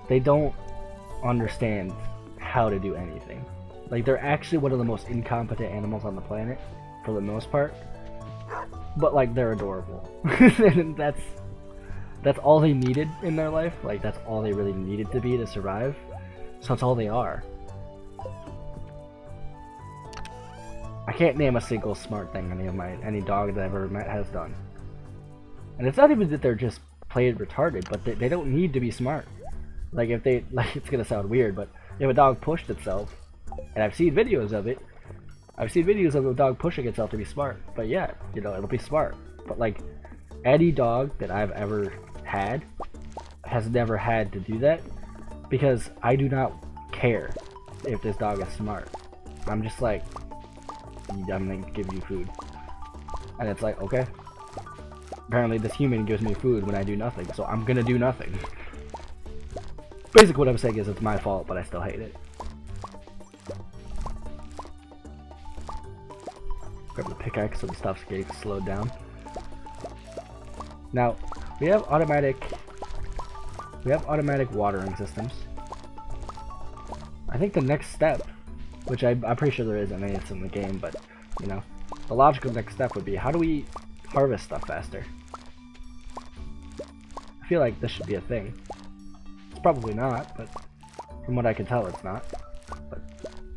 they don't understand how to do anything. Like, they're actually one of the most incompetent animals on the planet, for the most part. But like, they're adorable. And that's all they needed in their life. Like, that's all they really needed to be to survive. So that's all they are. I can't name a single smart thing any dog that I've ever met has done. And it's not even that they're just plain retarded, but they don't need to be smart. Like, if they, like, it's gonna sound weird, but if a dog pushed itself, and I've seen videos of it, I've seen videos of a dog pushing itself to be smart. But yeah, you know, it'll be smart. But like, any dog that I've ever had has never had to do that, because I do not care if this dog is smart. I'm just like, I'm gonna give you food. And it's like, okay. Apparently this human gives me food when I do nothing, so I'm gonna do nothing. Basically what I'm saying is it's my fault, but I still hate it. Grab the pickaxe so the stuff's getting slowed down. Now, we have automatic watering systems. I think the next step, which I'm pretty sure there isn't any it's in the game, but, you know, the logical next step would be, how do we harvest stuff faster? I feel like this should be a thing. It's probably not, but from what I can tell, it's not. But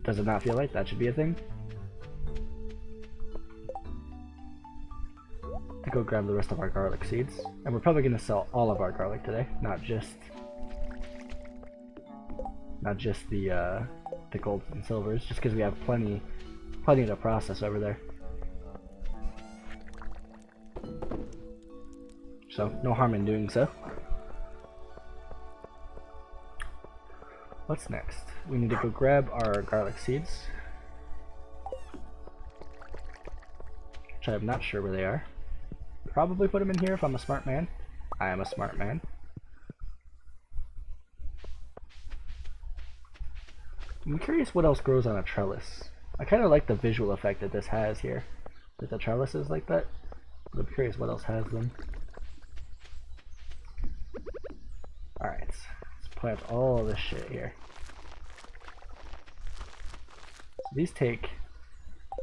does it not feel like that should be a thing? To go grab the rest of our garlic seeds, and we're probably going to sell all of our garlic today, not just the golds and silvers, just because we have plenty to process over there. So no harm in doing so. What's next? We need to go grab our garlic seeds, which I'm not sure where they are. Probably put them in here if I'm a smart man. I am a smart man. I'm curious what else grows on a trellis. I kind of like the visual effect that this has here, with the trellises like that. But I'm curious what else has them. Alright, let's plant all this shit here. So these take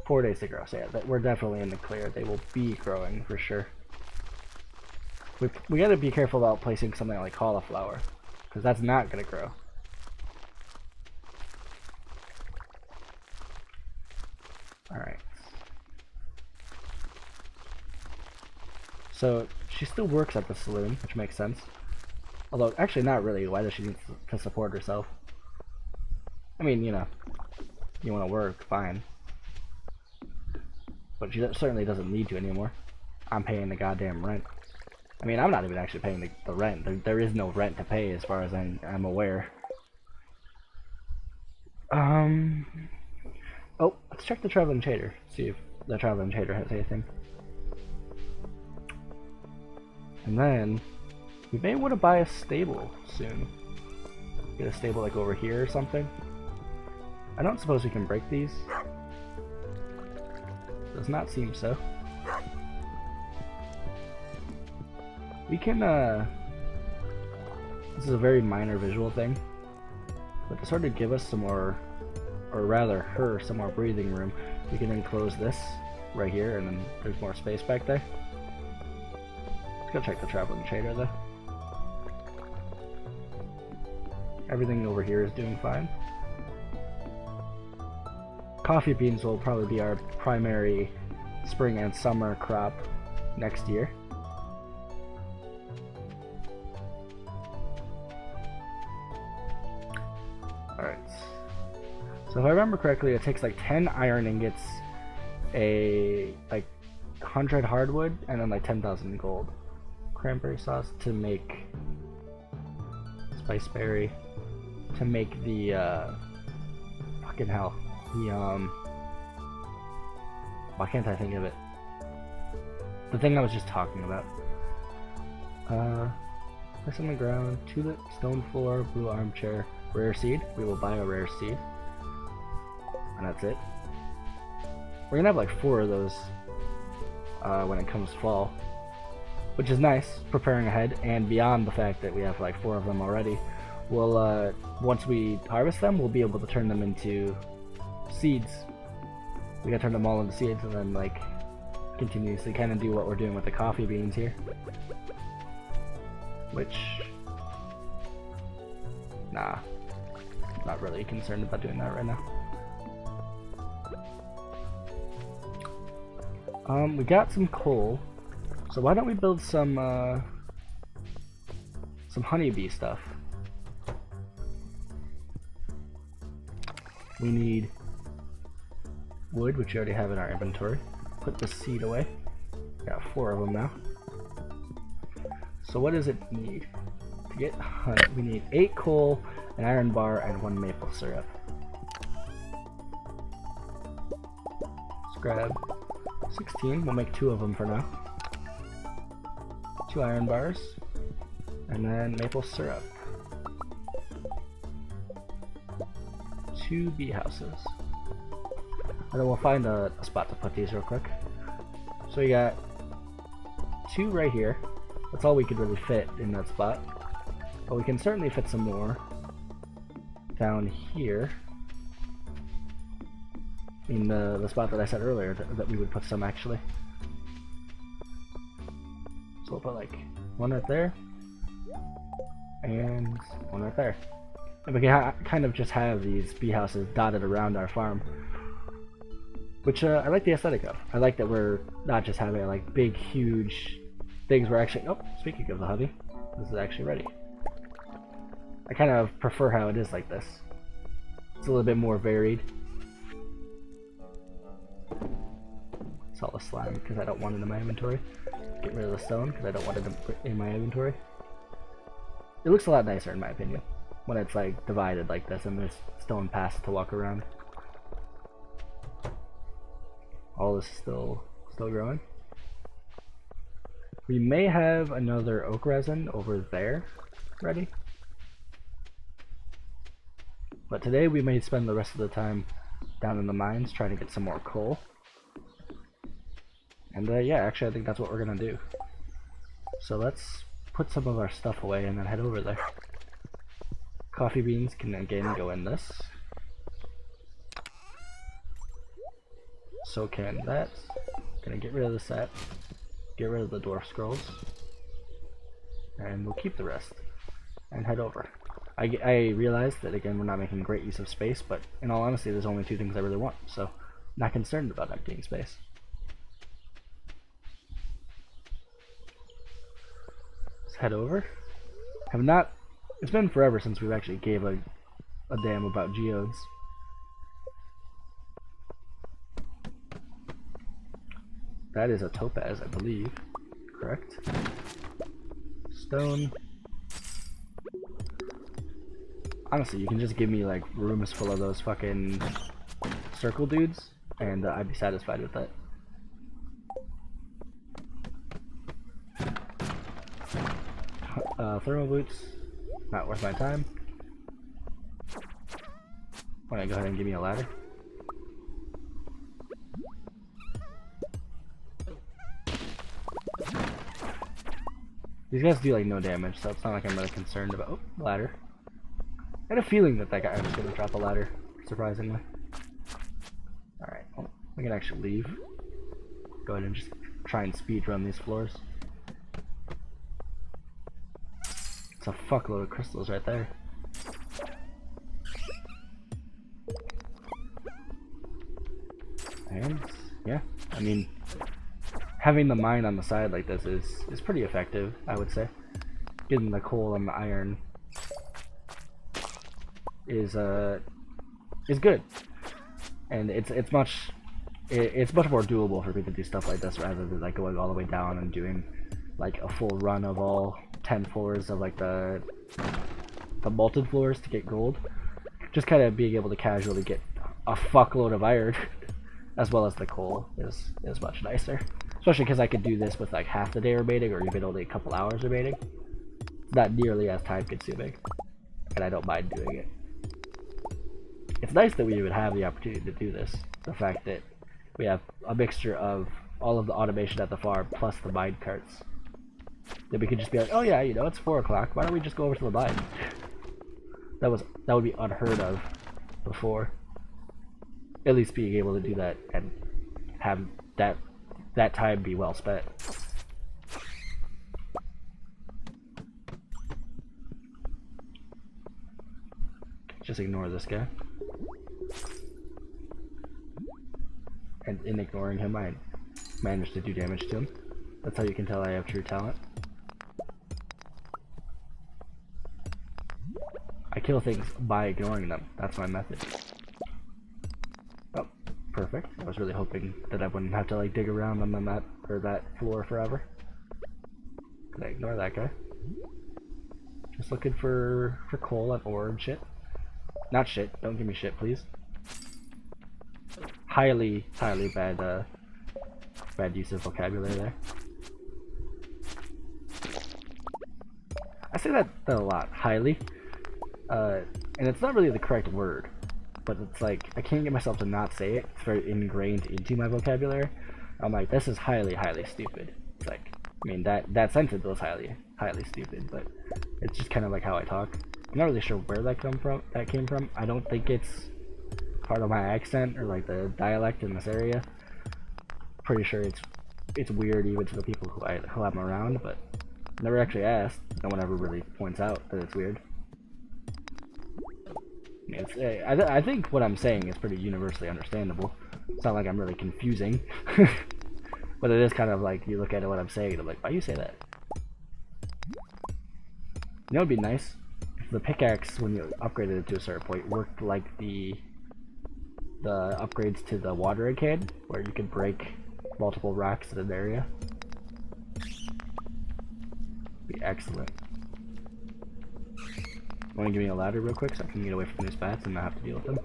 4 days to grow, so yeah, we're definitely in the clear. They will be growing for sure. We gotta be careful about placing something like cauliflower, because that's not gonna grow. Alright. So, she still works at the saloon, which makes sense. Although, actually not really. Why does she need to support herself? I mean, you know, you want to work, fine. But she certainly doesn't need to anymore. I'm paying the goddamn rent. I mean, I'm not even actually paying the rent. There is no rent to pay as far as I'm aware. Oh, let's check the traveling trader. See if the traveling trader has anything. And then, we may want to buy a stable soon. Get a stable like over here or something. I don't suppose we can break these. Does not seem so. We can, this is a very minor visual thing, but to sort of give us some more, or rather her some more breathing room, we can then close this right here, and then there's more space back there. go check the traveling trader though. Everything over here is doing fine. Coffee beans will probably be our primary spring and summer crop next year. Alright. So if I remember correctly, it takes like 10 iron ingots, a like 100 hardwood, and then like 10,000 gold. Cranberry sauce to make spiceberry to make the fucking hell. The why can't I think of it? The thing I was just talking about. Place on the ground, tulip, stone floor, blue armchair, rare seed. We will buy a rare seed. And that's it. We're gonna have like 4 of those when it comes fall. Which is nice, preparing ahead, and beyond the fact that we have like 4 of them already. We'll, once we harvest them, we'll be able to turn them into seeds. We gotta turn them all into seeds and then like continuously kind of do what we're doing with the coffee beans here. Which, nah, not really concerned about doing that right now. We got some coal, so why don't we build some honeybee stuff? We need wood, which we already have in our inventory. Put the seed away. Got 4 of them now. So what does it need? To get honey, we need 8 coal, an iron bar, and 1 maple syrup. Let's grab 16. We'll make 2 of them for now. 2 iron bars, and then maple syrup. 2 bee houses. And then we'll find a spot to put these real quick. So we got 2 right here. That's all we could really fit in that spot. But we can certainly fit some more down here. In the spot that I said earlier that we would put some actually. So we'll put like 1 right there. And 1 right there. And we can kind of just have these bee houses dotted around our farm. Which I like the aesthetic of. I like that we're not just having like big, huge things. We're actually, oh, speaking of the hubby, this is actually ready. I kind of prefer how it is like this. It's a little bit more varied. It's all the slime because I don't want it in my inventory. Get rid of the stone because I don't want it in my inventory. It looks a lot nicer in my opinion when it's like divided like this and there's stone paths to walk around. All is still growing. We may have another oak resin over there ready. But today we may spend the rest of the time down in the mines trying to get some more coal. And yeah, actually I think that's what we're gonna do. So let's put some of our stuff away and then head over there. Coffee beans can again go in this. So can that. Gonna get rid of the set. Get rid of the dwarf scrolls. And we'll keep the rest. And head over. I realized that again we're not making great use of space, but in all honesty there's only 2 things I really want, so not concerned about emptying space. Let's head over. It's been forever since we've actually gave a damn about geodes. That is a topaz, I believe. Correct? Stone. Honestly, you can just give me like rooms full of those fucking circle dudes, and I'd be satisfied with that. Thermal boots, not worth my time. Why don't you go ahead and give me a ladder? These guys do like no damage, so it's not like I'm really concerned about. Oh, ladder. I had a feeling that guy was going to drop a ladder, surprisingly. Alright, well, we can actually leave. Go ahead and just try and speed run these floors. That's a fuckload of crystals right there. And yeah, I mean, having the mine on the side like this is pretty effective, I would say. Getting the coal and the iron is good, and it's much more doable for me to do stuff like this rather than like going all the way down and doing like a full run of all 10 floors of like the molten floors to get gold. Just kind of being able to casually get a fuckload of iron as well as the coal is much nicer. Especially because I could do this with like half the day remaining or even only a couple hours remaining. It's not nearly as time consuming, and I don't mind doing it. It's nice that we would have the opportunity to do this. The fact that we have a mixture of all of the automation at the farm plus the mine carts. That we could just be like, oh yeah, you know, it's 4 o'clock. Why don't we just go over to the mine? That would be unheard of before. At least being able to do that and have that time be well spent. Just ignore this guy. And in ignoring him, I managed to do damage to him. That's how you can tell I have true talent. I kill things by ignoring them. That's my method. Oh, perfect. I was really hoping that I wouldn't have to like dig around on the map or that floor forever. Could I ignore that guy? Just looking for coal and ore and shit. Not shit. Don't give me shit, please. Highly bad use of vocabulary there. I say that a lot. Highly. And it's not really the correct word, but it's like I can't get myself to not say it. It's very ingrained into my vocabulary. I'm like, this is highly stupid. It's like, I mean, that sentence was highly stupid, but it's just kind of like how I talk. I'm not really sure where that came from. I don't think it's part of my accent or like the dialect in this area. Pretty sure it's weird even to the people who I'm around, but never actually asked. No one ever really points out that it's weird. I think what I'm saying is pretty universally understandable. It's not like I'm really confusing. But it is kind of like, you look at what I'm saying and I'm like, why do you say that? You know what would be nice? If the pickaxe, when you upgraded it to a certain point, worked like the upgrades to the watering can, where you can break multiple rocks in an area. Be excellent. Want to give me a ladder real quick so I can get away from these bats and not have to deal with them?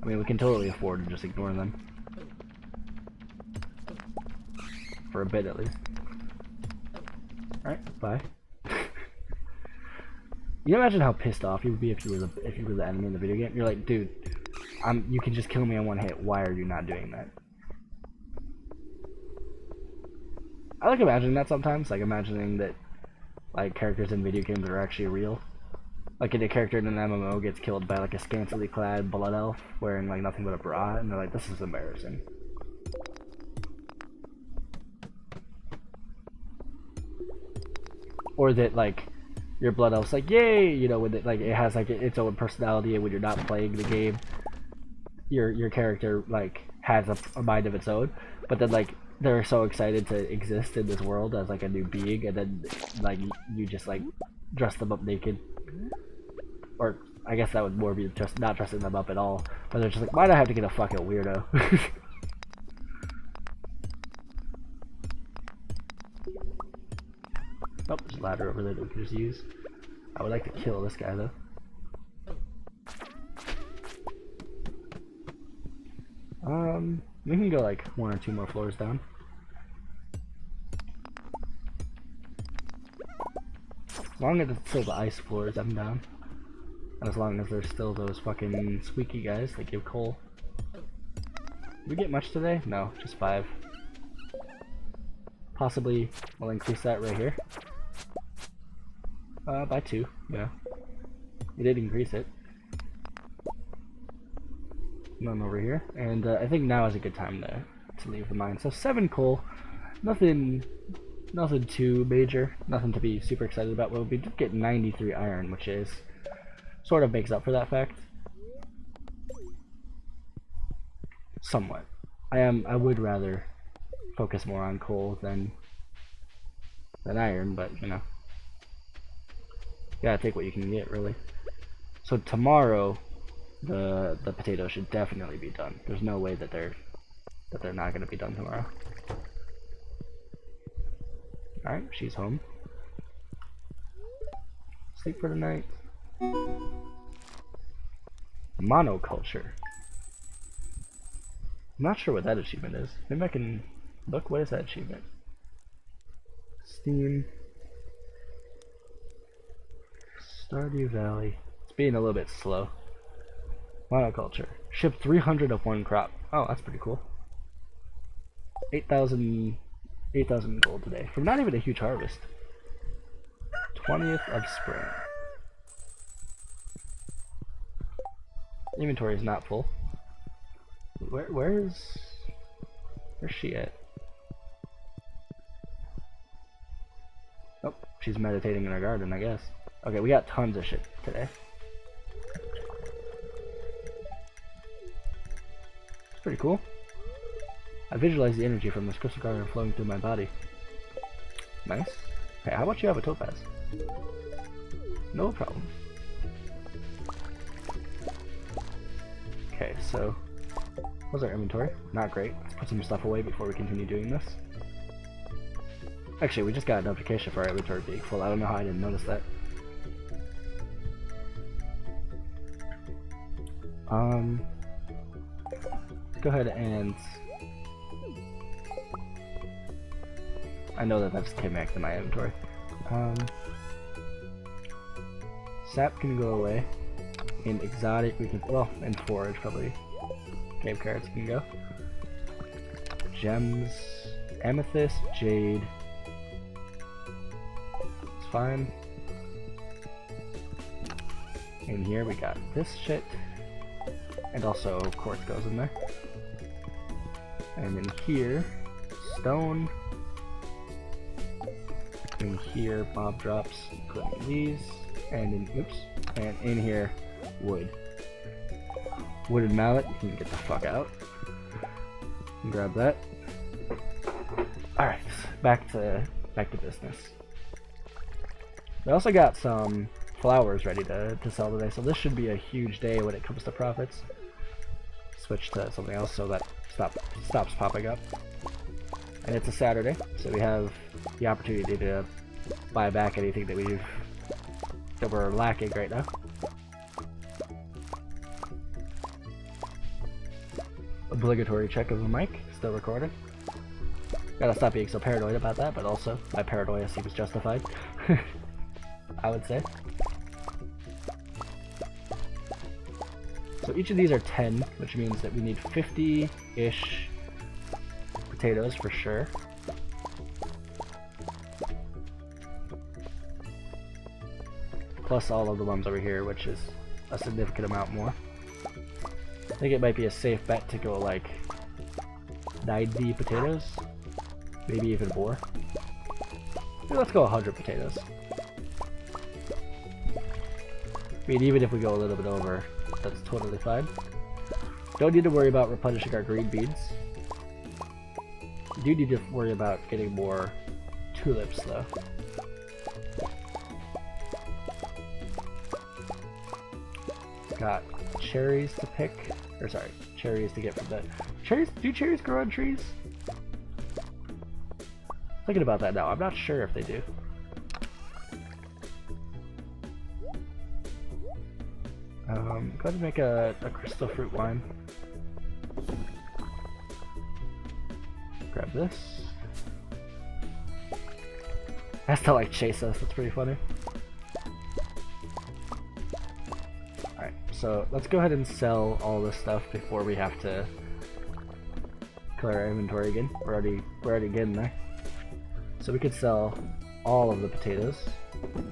I mean, we can totally afford to just ignore them. For a bit, at least. Alright, bye. You imagine how pissed off you would be if you were the enemy in the video game? You're like, dude, you can just kill me in one hit. Why are you not doing that? I like imagining that sometimes, like imagining that like characters in video games are actually real. Like a character in an MMO gets killed by like a scantily clad blood elf wearing like nothing but a bra, and they're like, this is embarrassing. Or that like your blood elf's like, yay, you know, when it like it has like its own personality, and when you're not playing the game, your character like has a mind of its own, but then like they're so excited to exist in this world as like a new being, and then like you just like dress them up naked. Or I guess that would more be just not dressing them up at all, but they're just like, why'd I have to get a fucking weirdo? Oh, there's a ladder over there that we can just use. I would like to kill this guy though. We can go like 1 or 2 more floors down. As long as it's still the ice floors, I'm down. And as long as there's still those fucking squeaky guys that give coal. Did we get much today? No, just 5. Possibly we'll increase that right here. By 2, yeah. We did increase it. None over here, and I think now is a good time to leave the mine. So 7 coal, nothing Nothing too major, nothing to be super excited about. Well, we did get 93 iron, which is sort of makes up for that fact. Somewhat. I would rather focus more on coal than iron, but you know, you gotta take what you can get, really. So tomorrow, the potatoes should definitely be done. There's no way that they're not gonna be done tomorrow. All right, she's home. Sleep for the night. Monoculture. I'm not sure what that achievement is. Maybe I can look. What is that achievement? Steam. Stardew Valley. It's being a little bit slow. Monoculture. Ship 300 of one crop. Oh, that's pretty cool. 8,000 gold today. From not even a huge harvest. 20th of spring. Inventory is not full. Where's she at? Oh, she's meditating in her garden, I guess. Okay, we got tons of shit today. It's pretty cool. I visualize the energy from this crystal garden flowing through my body. Nice. Hey, how about you have a topaz? No problem. Okay, so what's our inventory? Not great. Let's put some stuff away before we continue doing this. Actually, we just got a notification for our inventory being full. I don't know how I didn't notice that. Let's go ahead and I know that just came back to my inventory. Sap can go away. In exotic, we can, well, in forage probably. Cave carrots can go. Gems, amethyst, jade. It's fine. In here we got this shit. And also quartz goes in there. And in here, stone. In here, mob drops, including these. And in, oops, and in here, wood. Wooden mallet, you can get the fuck out. Grab that. Alright, back to business. We also got some flowers ready to sell today, so this should be a huge day when it comes to profits. Switch to something else so that stops popping up. And it's a Saturday, so we have the opportunity to buy back anything that we're lacking right now. Obligatory check of the mic, still recording. Gotta stop being so paranoid about that, but also my paranoia seems justified. I would say. So each of these are 10, which means that we need 50-ish potatoes for sure. Plus all of the ones over here, which is a significant amount more. I think it might be a safe bet to go like 90 potatoes, maybe even more. Maybe let's go 100 potatoes. I mean, even if we go a little bit over, that's totally fine. Don't need to worry about replenishing our green beans. We do need to worry about getting more tulips though. Got cherries to pick, or sorry, cherries to get from that. Cherries? Do cherries grow on trees? Thinking about that now, I'm not sure if they do. Go ahead and make a crystal fruit wine. Grab this. Has to like chase us, that's pretty funny. Alright, so let's go ahead and sell all this stuff before we have to clear our inventory again. We're already getting there. So we could sell all of the potatoes,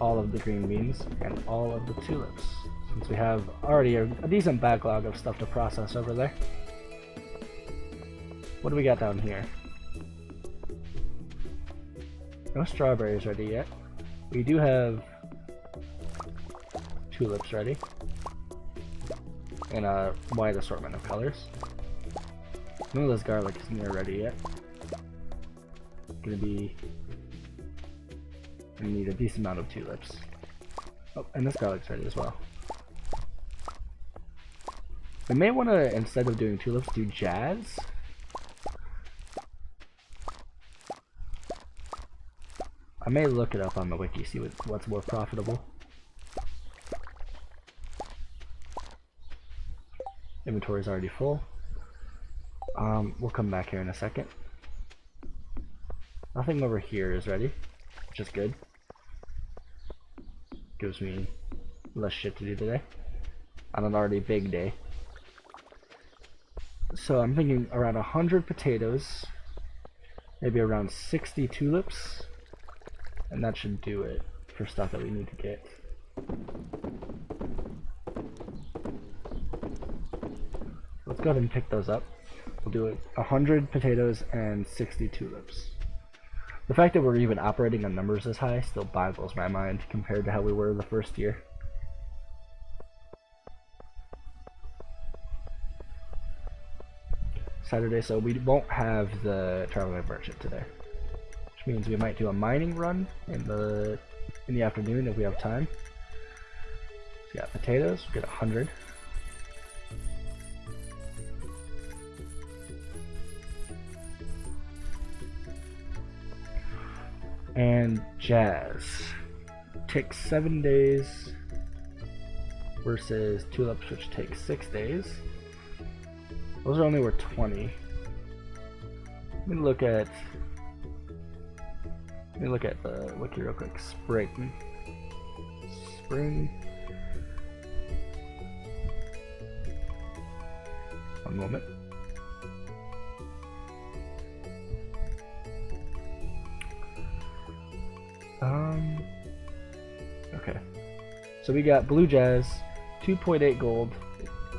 all of the green beans, and all of the tulips. Since we have already a decent backlog of stuff to process over there. What do we got down here? No strawberries ready yet. We do have tulips ready. In a wide assortment of colors. None of this garlic is near ready yet. Gonna need a decent amount of tulips. Oh, and this garlic's ready as well. We may want to, instead of doing tulips, do jazz. I may look it up on the wiki, see what's more profitable. Inventory is already full. We'll come back here in a second. Nothing over here is ready, which is good. Gives me less shit to do today on an already big day. So I'm thinking around 100 potatoes, maybe around 60 tulips, and that should do it for stuff that we need to get. Let's go ahead and pick those up. We'll do it 100 potatoes and 60 tulips. The fact that we're even operating on numbers this high still boggles my mind compared to how we were the first year. Saturday, so we won't have the traveling merchant today, which means we might do a mining run in the afternoon if we have time. So we got potatoes, we get 100. And jazz takes 7 days versus tulips, which takes 6 days. Those are only worth 20. Let me look at the wiki real quick. Spring. One moment. Okay. So we got blue jazz, 2.8 gold.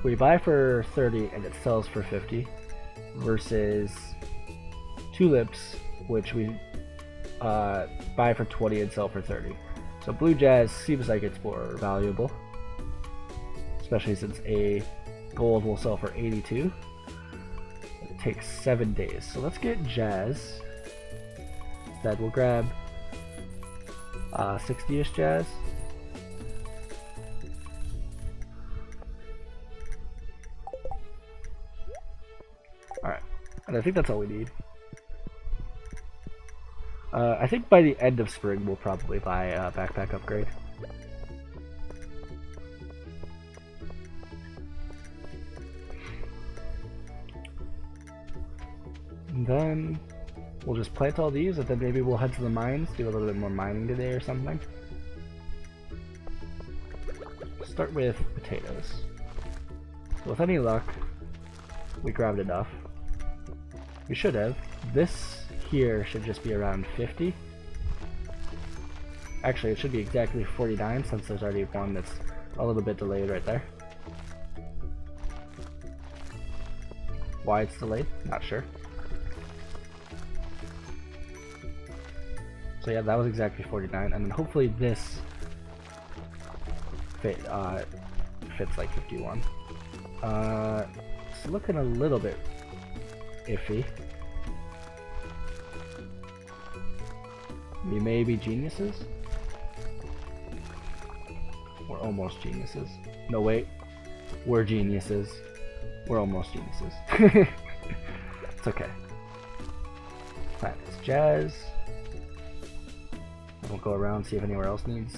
We buy for 30 and it sells for 50, versus tulips, which we buy for 20 and sell for 30. So blue jazz seems like it's more valuable, especially since a gold will sell for 82. It takes 7 days. So let's get jazz. Instead, we'll grab 60-ish jazz. Alright, and I think that's all we need. I think by the end of spring we'll probably buy a backpack upgrade. And then we'll just plant all these, and then maybe we'll head to the mines, do a little bit more mining today or something. Start with potatoes. So with any luck, we grabbed enough. We should have. This here should just be around 50. Actually, it should be exactly 49 since there's already one that's a little bit delayed right there. Why it's delayed? Not sure. So yeah, that was exactly 49, and then hopefully this fits like 51. It's looking a little bit iffy. We may be geniuses. We're almost geniuses. No wait, we're geniuses. We're almost geniuses. It's okay. Plant this jazz. We'll go around see if anywhere else needs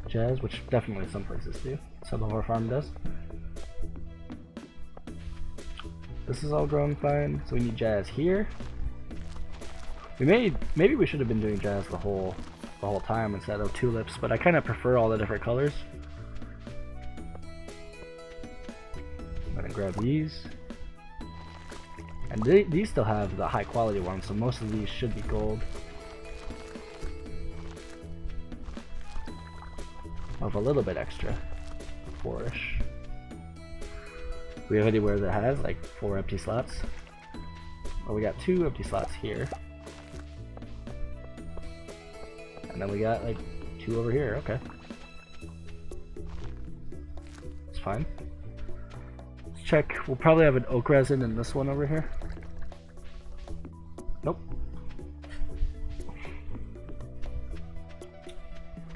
jazz, which definitely some places do. Some of our farm does. This is all growing fine, so we need jazz here. Maybe we should have been doing jazz the whole time instead of tulips, but I kind of prefer all the different colors. I'm gonna grab these, and these still have the high quality ones, so most of these should be gold. Of a little bit extra, 4-ish. Do we have anywhere that has like 4 empty slots? Well, we got 2 empty slots here. And then we got like 2 over here, okay. It's fine. Let's check, we'll probably have an oak resin in this one over here. Nope.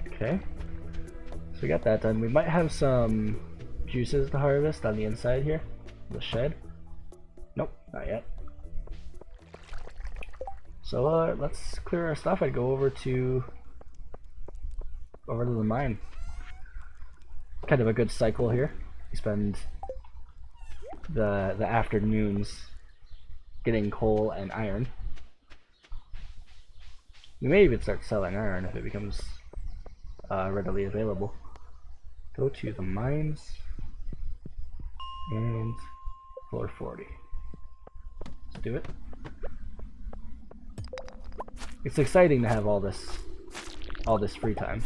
Okay. So we got that done. We might have some juices to harvest on the inside here. The shed. Nope, not yet. So let's clear our stuff. I'd go over to the mine. Kind of a good cycle here. We spend the afternoons getting coal and iron. We may even start selling iron if it becomes readily available. Go to the mines and floor 40. Let's do it. It's exciting to have all this free time.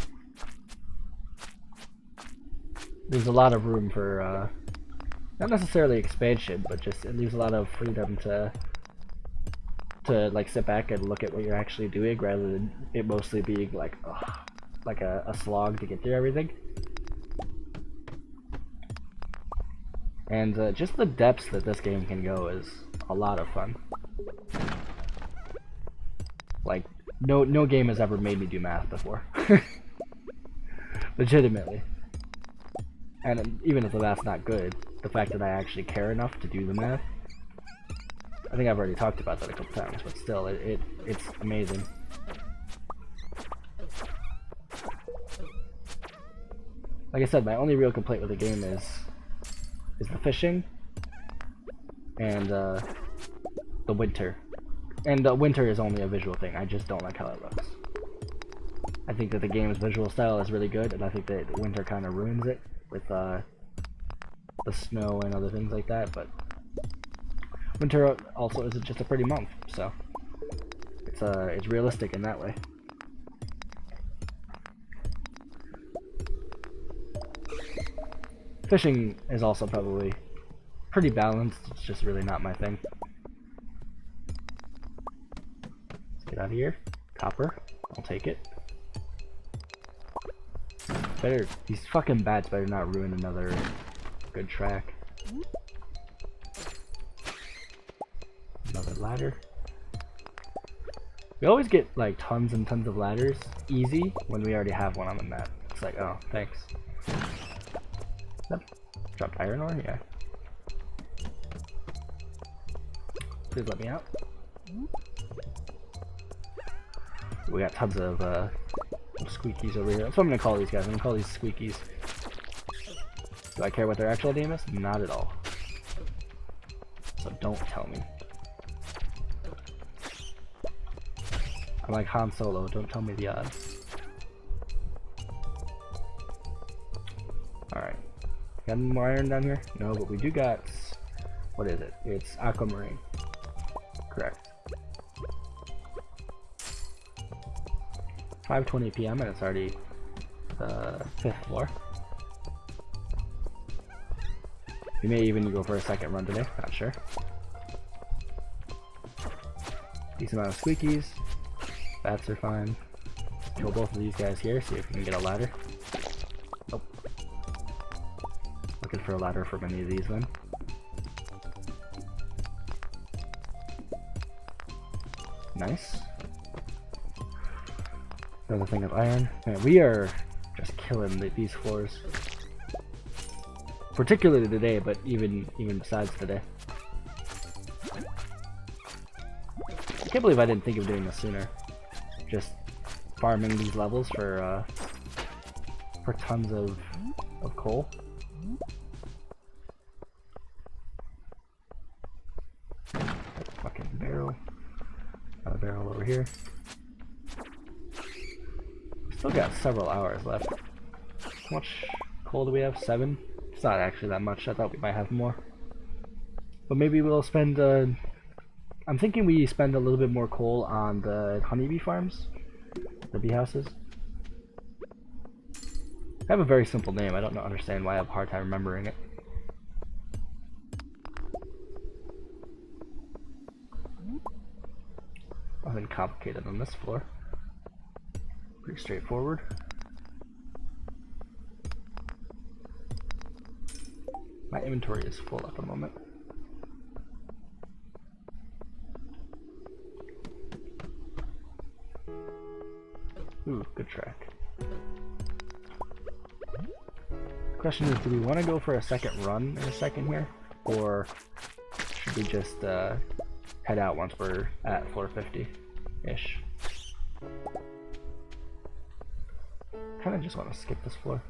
There's a lot of room for not necessarily expansion, but just it leaves a lot of freedom to like sit back and look at what you're actually doing rather than it mostly being like a slog to get through everything. And just the depths that this game can go is a lot of fun. Like, no game has ever made me do math before. Legitimately. And even if the math's not good, the fact that I actually care enough to do the math, I think I've already talked about that a couple times, but still, it's amazing. Like I said, my only real complaint with the game is the fishing and the winter. And winter is only a visual thing. I just don't like how it looks. I think that the game's visual style is really good, and I think that winter kind of ruins it with the snow and other things like that. But winter also isn't just a pretty month, so it's realistic in that way. Fishing is also probably pretty balanced. It's just really not my thing. Get out of here. Copper. I'll take it. Better, these fucking bats better not ruin another good track. Another ladder. We always get like tons and tons of ladders easy when we already have one on the map. It's like, oh, thanks. Dropped iron ore? Yeah. Please let me out. We got tons of squeakies over here. That's what I'm gonna call these guys. I'm gonna call these squeakies. Do I care what their actual name is? Not at all. So don't tell me. I'm like Han Solo. Don't tell me the odds. Alright. Got any more iron down here? No, but we do got... What is it? It's aquamarine. Correct. 5:20 p.m. and it's already the 5th floor. We may even go for a second run today, not sure. Decent amount of squeakies. Bats are fine. Kill both of these guys here, see if we can get a ladder. Nope. Looking for a ladder from any of these then. Nice. Another thing of iron. Man, we are just killing these floors. Particularly today, but even besides today. I can't believe I didn't think of doing this sooner. Just farming these levels for tons of coal. Fucking barrel. Another barrel over here. Still got several hours left. How much coal do we have? 7? It's not actually that much. I thought we might have more. But maybe we'll spend, I'm thinking we spend a little bit more coal on the honeybee farms. The bee houses. I have a very simple name. I don't understand why I have a hard time remembering it. Nothing complicated on this floor. Pretty straightforward. My inventory is full at the moment. Ooh, good track. Question is, do we want to go for a second run in a second here? Or should we just head out once we're at floor 50-ish? Kinda just want to skip this floor.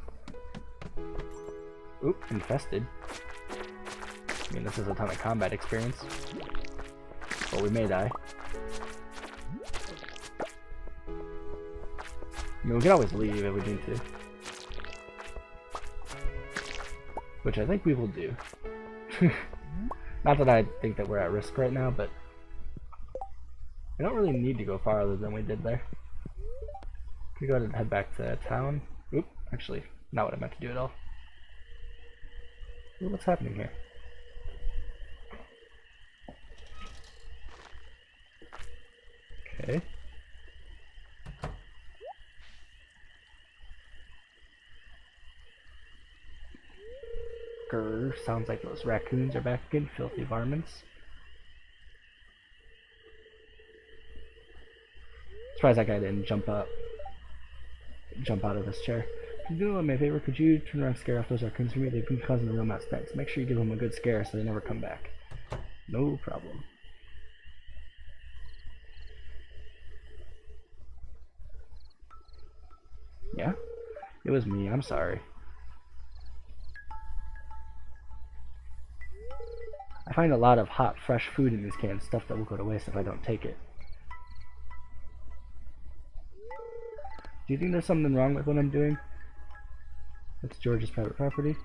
Oop, infested. I mean, this is a ton of combat experience. But we may die. I mean, we can always leave if we need to. Which I think we will do. Not that I think that we're at risk right now, but we don't really need to go farther than we did there. We go ahead and head back to town. Oop, actually, not what I meant to do at all. Ooh, what's happening here? Okay. Grr, sounds like those raccoons are back again, filthy varmints. Surprised that guy didn't jump out of this chair. Could you do me a favor? Could you turn around and scare off those raccoons for me? They've been causing the real mess. Thanks. Make sure you give them a good scare so they never come back. No problem. Yeah? It was me. I'm sorry. I find a lot of hot, fresh food in these cans, stuff that will go to waste if I don't take it. Do you think there's something wrong with what I'm doing? It's George's private property.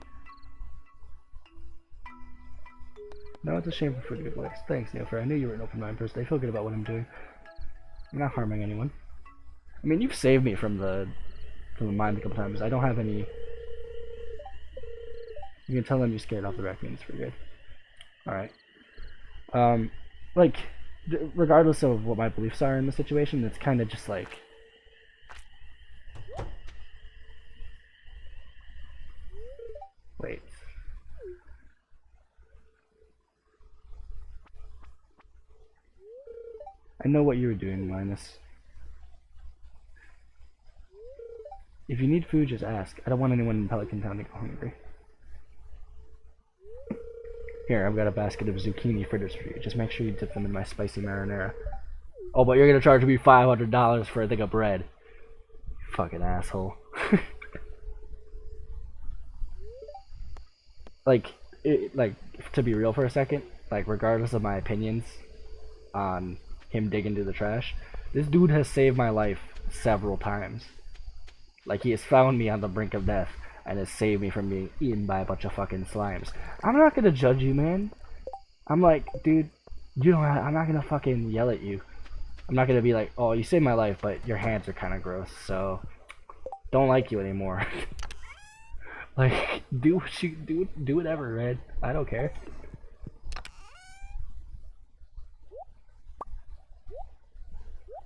No, it's a shame for food to go to waste. Thanks, Neofer. I knew you were an open-minded person. I feel good about what I'm doing. I'm not harming anyone. I mean, you've saved me from the mine a couple times. I don't have any... You can tell them you scared off the raccoons for good. Alright. Like, regardless of what my beliefs are in the situation, it's kind of just like... Wait. I know what you were doing, Linus. If you need food, just ask. I don't want anyone in Pelican Town to go hungry. Here, I've got a basket of zucchini fritters for you. Just make sure you dip them in my spicy marinara. Oh, but you're gonna charge me $500 for a thing of bread. You fucking asshole. Like, to be real for a second, like, regardless of my opinions on him digging through the trash, this dude has saved my life several times. Like, he has found me on the brink of death and has saved me from being eaten by a bunch of fucking slimes. I'm not gonna judge you, man. I'm like, dude, you don't I'm not gonna fucking yell at you. I'm not gonna be like, oh, you saved my life, but your hands are kind of gross, so don't like you anymore. Like, do what you do whatever, Red. I don't care.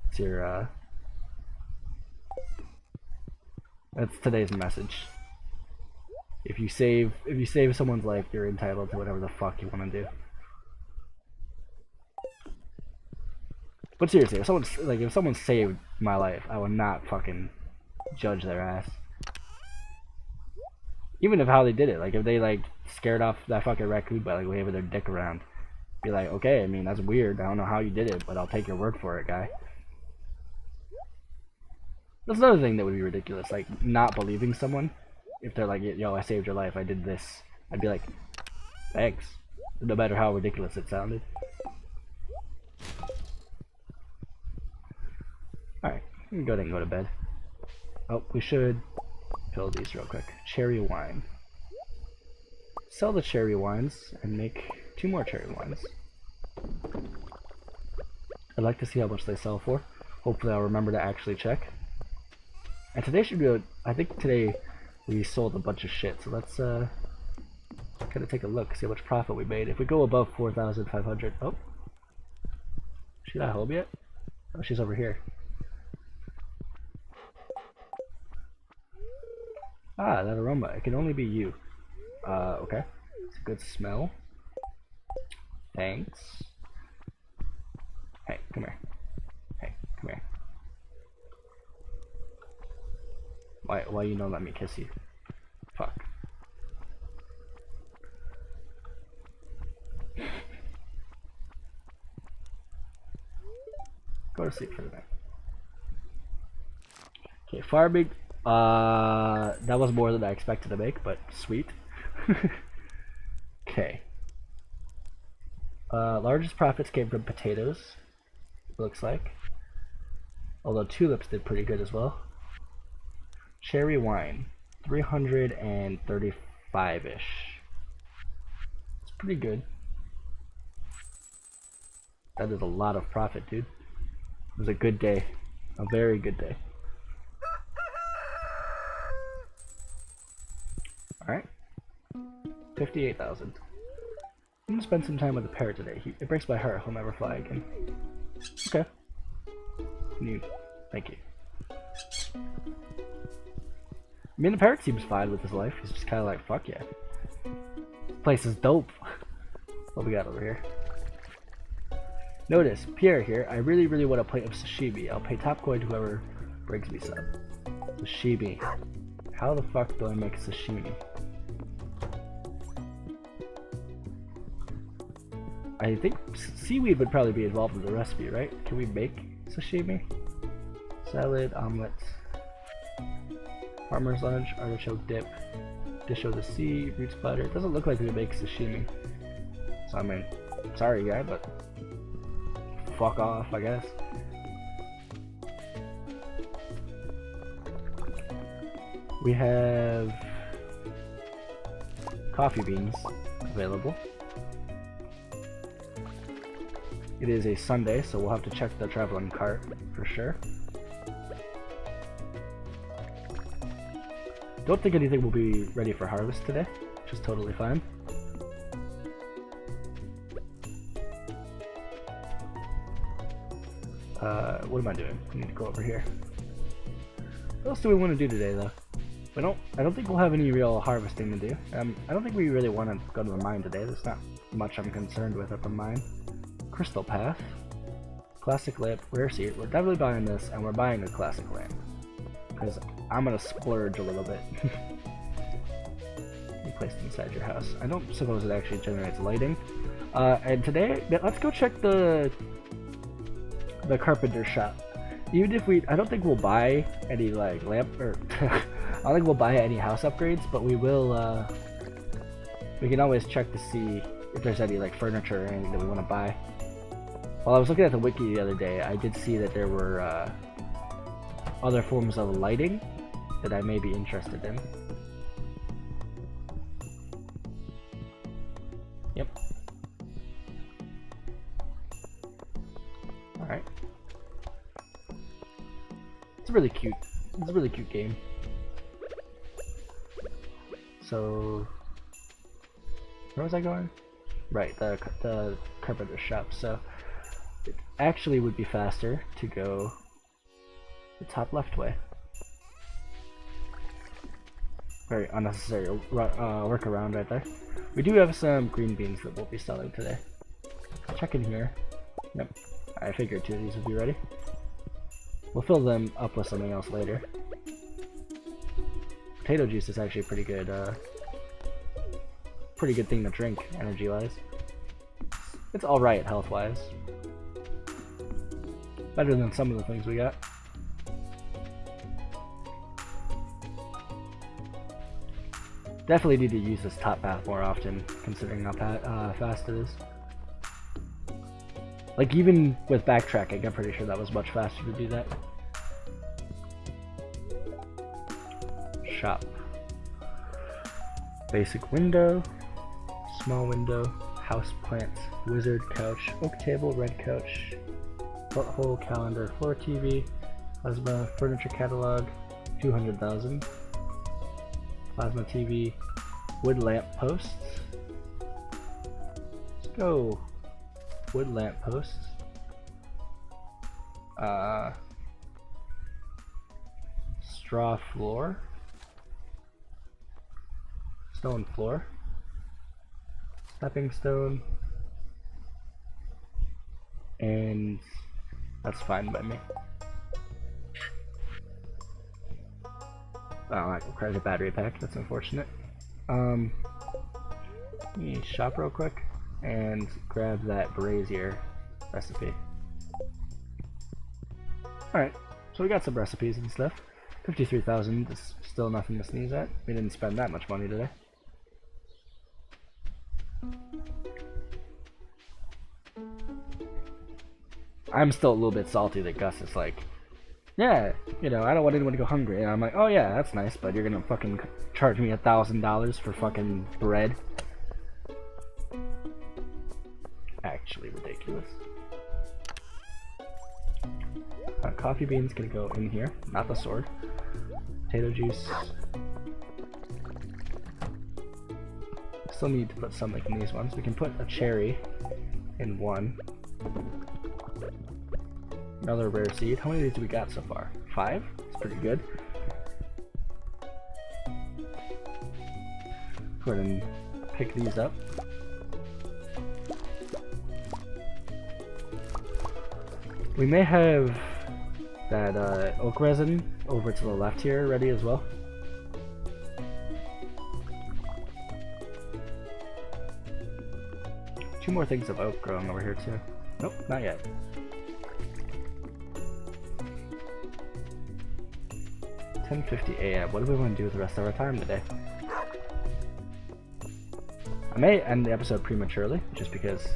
It's your that's today's message. If you save someone's life, you're entitled to whatever the fuck you want to do. But seriously, if someone saved my life, I would not fucking judge their ass. Even if how they did it, like if they like scared off that fucking raccoon by like waving their dick around, be like, okay, I mean that's weird. I don't know how you did it, but I'll take your word for it, guy. That's another thing that would be ridiculous, like not believing someone. If they're like, yo, I saved your life, I did this, I'd be like, thanks, no matter how ridiculous it sounded. Alright, we can go ahead and go to bed. Oh, we should fill these real quick. Cherry wine. Sell the cherry wines and make 2 more cherry wines. I'd like to see how much they sell for. Hopefully I'll remember to actually check. And today should be I think today we sold a bunch of shit, so let's kind of take a look, see how much profit we made. If we go above 4,500, oh, she not home yet? Oh, she's over here. Ah, that aroma. It can only be you. Okay. It's a good smell. Thanks. Hey, come here. Hey, come here. Why you don't let me kiss you? Fuck. Go to sleep for the night. Okay, farming. That was more than I expected to make, but sweet. Okay. Largest profits came from potatoes. Looks like. Although tulips did pretty good as well. Cherry wine, 335-ish. It's pretty good. That is a lot of profit, dude. It was a good day. A very good day. Alright. 58,000. I'm gonna spend some time with the parrot today. It breaks my heart he'll never fly again. Okay. Thank you. I mean, the parrot seems fine with his life. He's just kind of like, fuck yeah. This place is dope. What we got over here? Notice, Pierre here. I really want a plate of sashimi. I'll pay top coin to whoever brings me some. Sashimi. How the fuck do I make sashimi? I think seaweed would probably be involved in the recipe, right? Can we make sashimi? Salad, omelets, farmer's lunch, artichoke dip, dish of the sea, roots platter. It doesn't look like we can make sashimi. So I mean, sorry guy, but fuck off, I guess. We have coffee beans available. It is a Sunday, so we'll have to check the traveling cart for sure. Don't think anything will be ready for harvest today, which is totally fine. What am I doing? I need to go over here. What else do we want to do today, though? I don't think we'll have any real harvesting to do. I don't think we really want to go to the mine today. There's not much I'm concerned with at the mine. Crystal Path. Classic lamp. Rare seed. We're definitely buying this, and we're buying a classic lamp. Because I'm going to splurge a little bit. Be placed inside your house. I don't suppose it actually generates lighting. And today, let's go check the carpenter shop. Even if I don't think we'll buy any like lamp or I don't think we'll buy any house upgrades, but we will. We can always check to see if there's any like furniture or anything that we want to buy. While I was looking at the wiki the other day, I did see that there were other forms of lighting that I may be interested in. Yep. Alright. It's really cute. It's a really cute game. So, where was I going? Right, the carpenter shop. So, it actually would be faster to go the top left way. Very unnecessary workaround right there. We do have some green beans that we'll be selling today. Check in here. Yep, I figured two of these would be ready. We'll fill them up with something else later. Potato juice is actually pretty good thing to drink, energy-wise. It's alright health-wise. Better than some of the things we got. Definitely need to use this top path more often, considering how fast it is. Like, even with backtracking, I'm pretty sure that was much faster to do that. Shop. Basic window. Small window. House plants. Wizard couch. Oak table. Red couch. Porthole. Calendar. Floor TV. Plasma. Furniture catalog. 200,000. Plasma TV. Wood lamp posts. Let's go. Wood lamp posts. Straw floor. stone floor, stepping stone, and that's fine by me. Oh, that requires a battery pack. That's unfortunate. Let me shop real quick and grab that brazier recipe. Alright, so we got some recipes and stuff. 53,000 is still nothing to sneeze at. We didn't spend that much money today. I'm still a little bit salty that Gus is like, yeah, you know, I don't want anyone to go hungry. And I'm like, oh yeah, that's nice, but you're gonna fucking charge me $1,000 for fucking bread. Actually ridiculous. Coffee beans gonna go in here, not the sword. Potato juice. Still need to put something in these ones. We can put a cherry in one. Another rare seed. How many of these do we got so far? 5? That's pretty good. Go ahead and pick these up. We may have that oak resin over to the left here ready as well. Two more things of oak growing over here too. Nope, not yet. 10:50 a.m. What do we want to do with the rest of our time today? I may end the episode prematurely, just because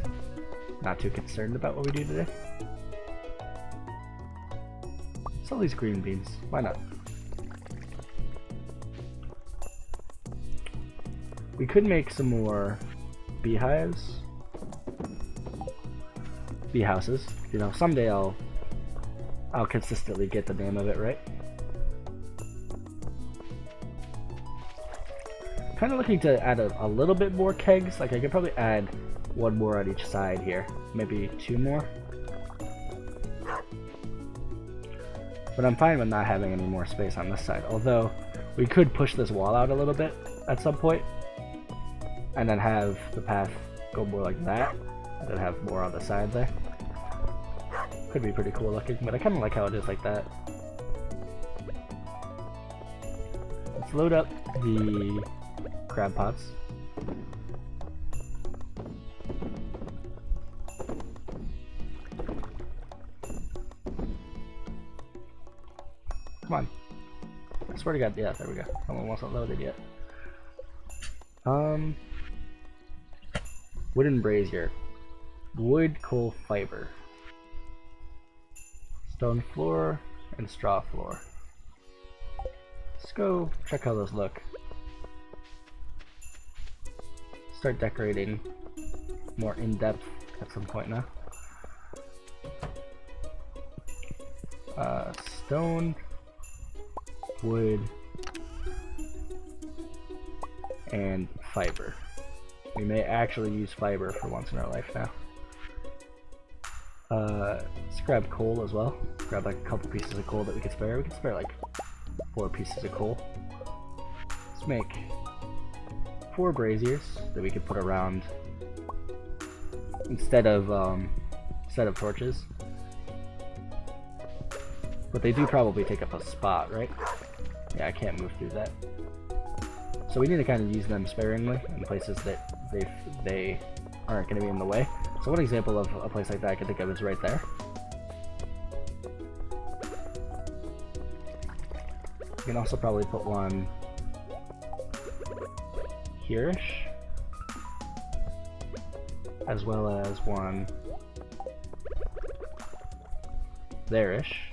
I'm not too concerned about what we do today. Sell these green beans. Why not? We could make some more beehives. Bee houses. You know, someday I'll consistently get the name of it right. Kind of looking to add a little bit more kegs. Like I could probably add one more on each side here. Maybe 2 more. But I'm fine with not having any more space on this side. Although, we could push this wall out a little bit at some point. And then have the path go more like that. And then have more on the side there. Could be pretty cool looking, but I kind of like how it is like that. Let's load up the crab pots. Come on. I swear to God, yeah, there we go. Someone wasn't loaded yet. Wooden brazier. Wood, coal, fiber. Stone floor and straw floor. Let's go check how those look. Start decorating more in depth at some point now. Stone, wood, and fiber. We may actually use fiber for once in our life now. Let's grab coal as well. Grab like a couple pieces of coal that we could spare. We could spare like 4 pieces of coal. Let's make 4 braziers that we could put around instead of torches. But they do probably take up a spot, right? Yeah, I can't move through that. So we need to kind of use them sparingly in places that they aren't going to be in the way. So one example of a place like that I can think of is right there. You can also probably put one here-ish, as well as one there-ish.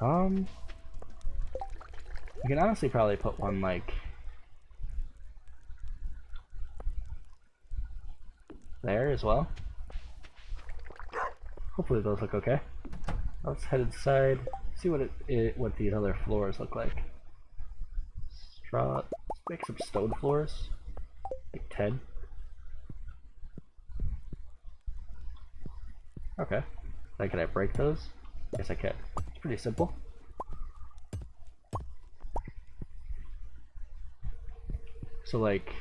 You can honestly probably put one like there as well. Hopefully those look okay. Let's head inside, see what what these other floors look like. Straw. Let's make some stone floors, like 10. Okay. Then can I break those? Yes, I can. It's pretty simple. So like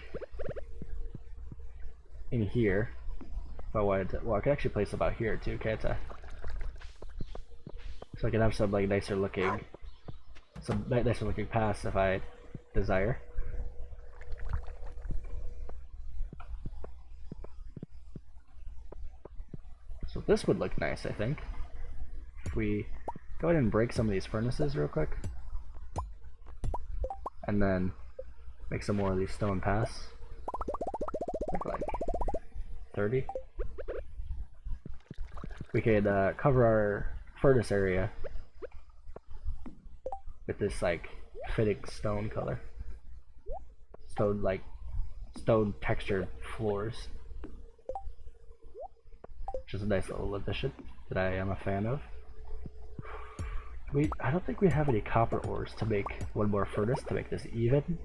in here, if I wanted to, well, I could actually place about here too, can't I? So I can have some like nicer looking paths if I desire. So this would look nice, I think. If we go ahead and break some of these furnaces real quick, and then make some more of these stone paths. Like 30. We could cover our furnace area with this like fitting stone color. Stone textured floors. Which is a nice little addition that I am a fan of. I don't think we have any copper ores to make one more furnace to make this even.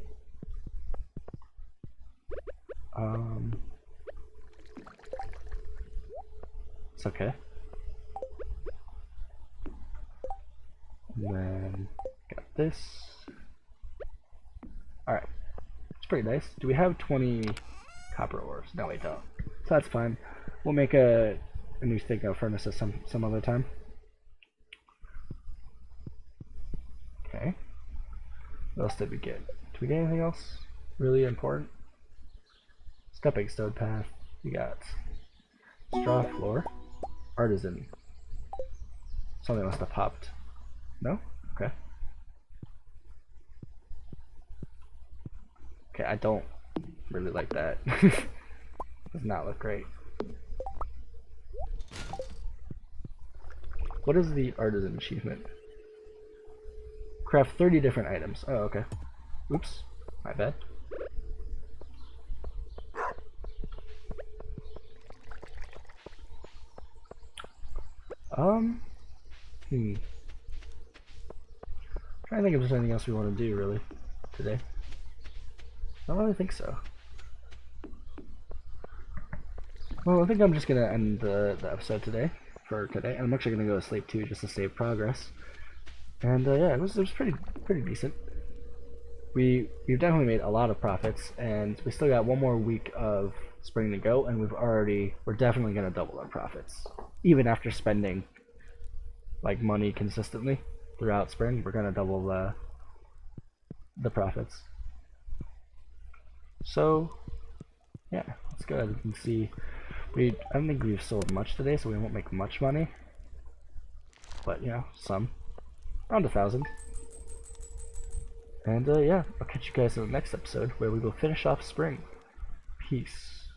It's okay. And then got this. Alright. It's pretty nice. Do we have 20 copper ores? No, we don't. So that's fine. We'll make a new thing of furnaces some other time. Okay. What else did we get? Did we get anything else really important? Stepping stone path. We got straw floor. Artisan. Something must have popped. No? Okay. Okay, I don't really like that. Does not look great. What is the artisan achievement? Craft 30 different items. Oh, okay. Oops. My bad. Trying to think if there's anything else we want to do really today. I don't really think so. Well, I think I'm just gonna end the episode for today. And I'm actually gonna go to sleep too, just to save progress. And yeah, it was pretty decent. We've definitely made a lot of profits, and we still got one more week of spring to go, and we're definitely gonna double our profits, even after spending like money consistently throughout spring. We're gonna double the profits. So yeah, let's go ahead and see. I don't think we've sold much today, so we won't make much money, but you know, some, around 1,000. And yeah, I'll catch you guys in the next episode where we will finish off spring. Peace.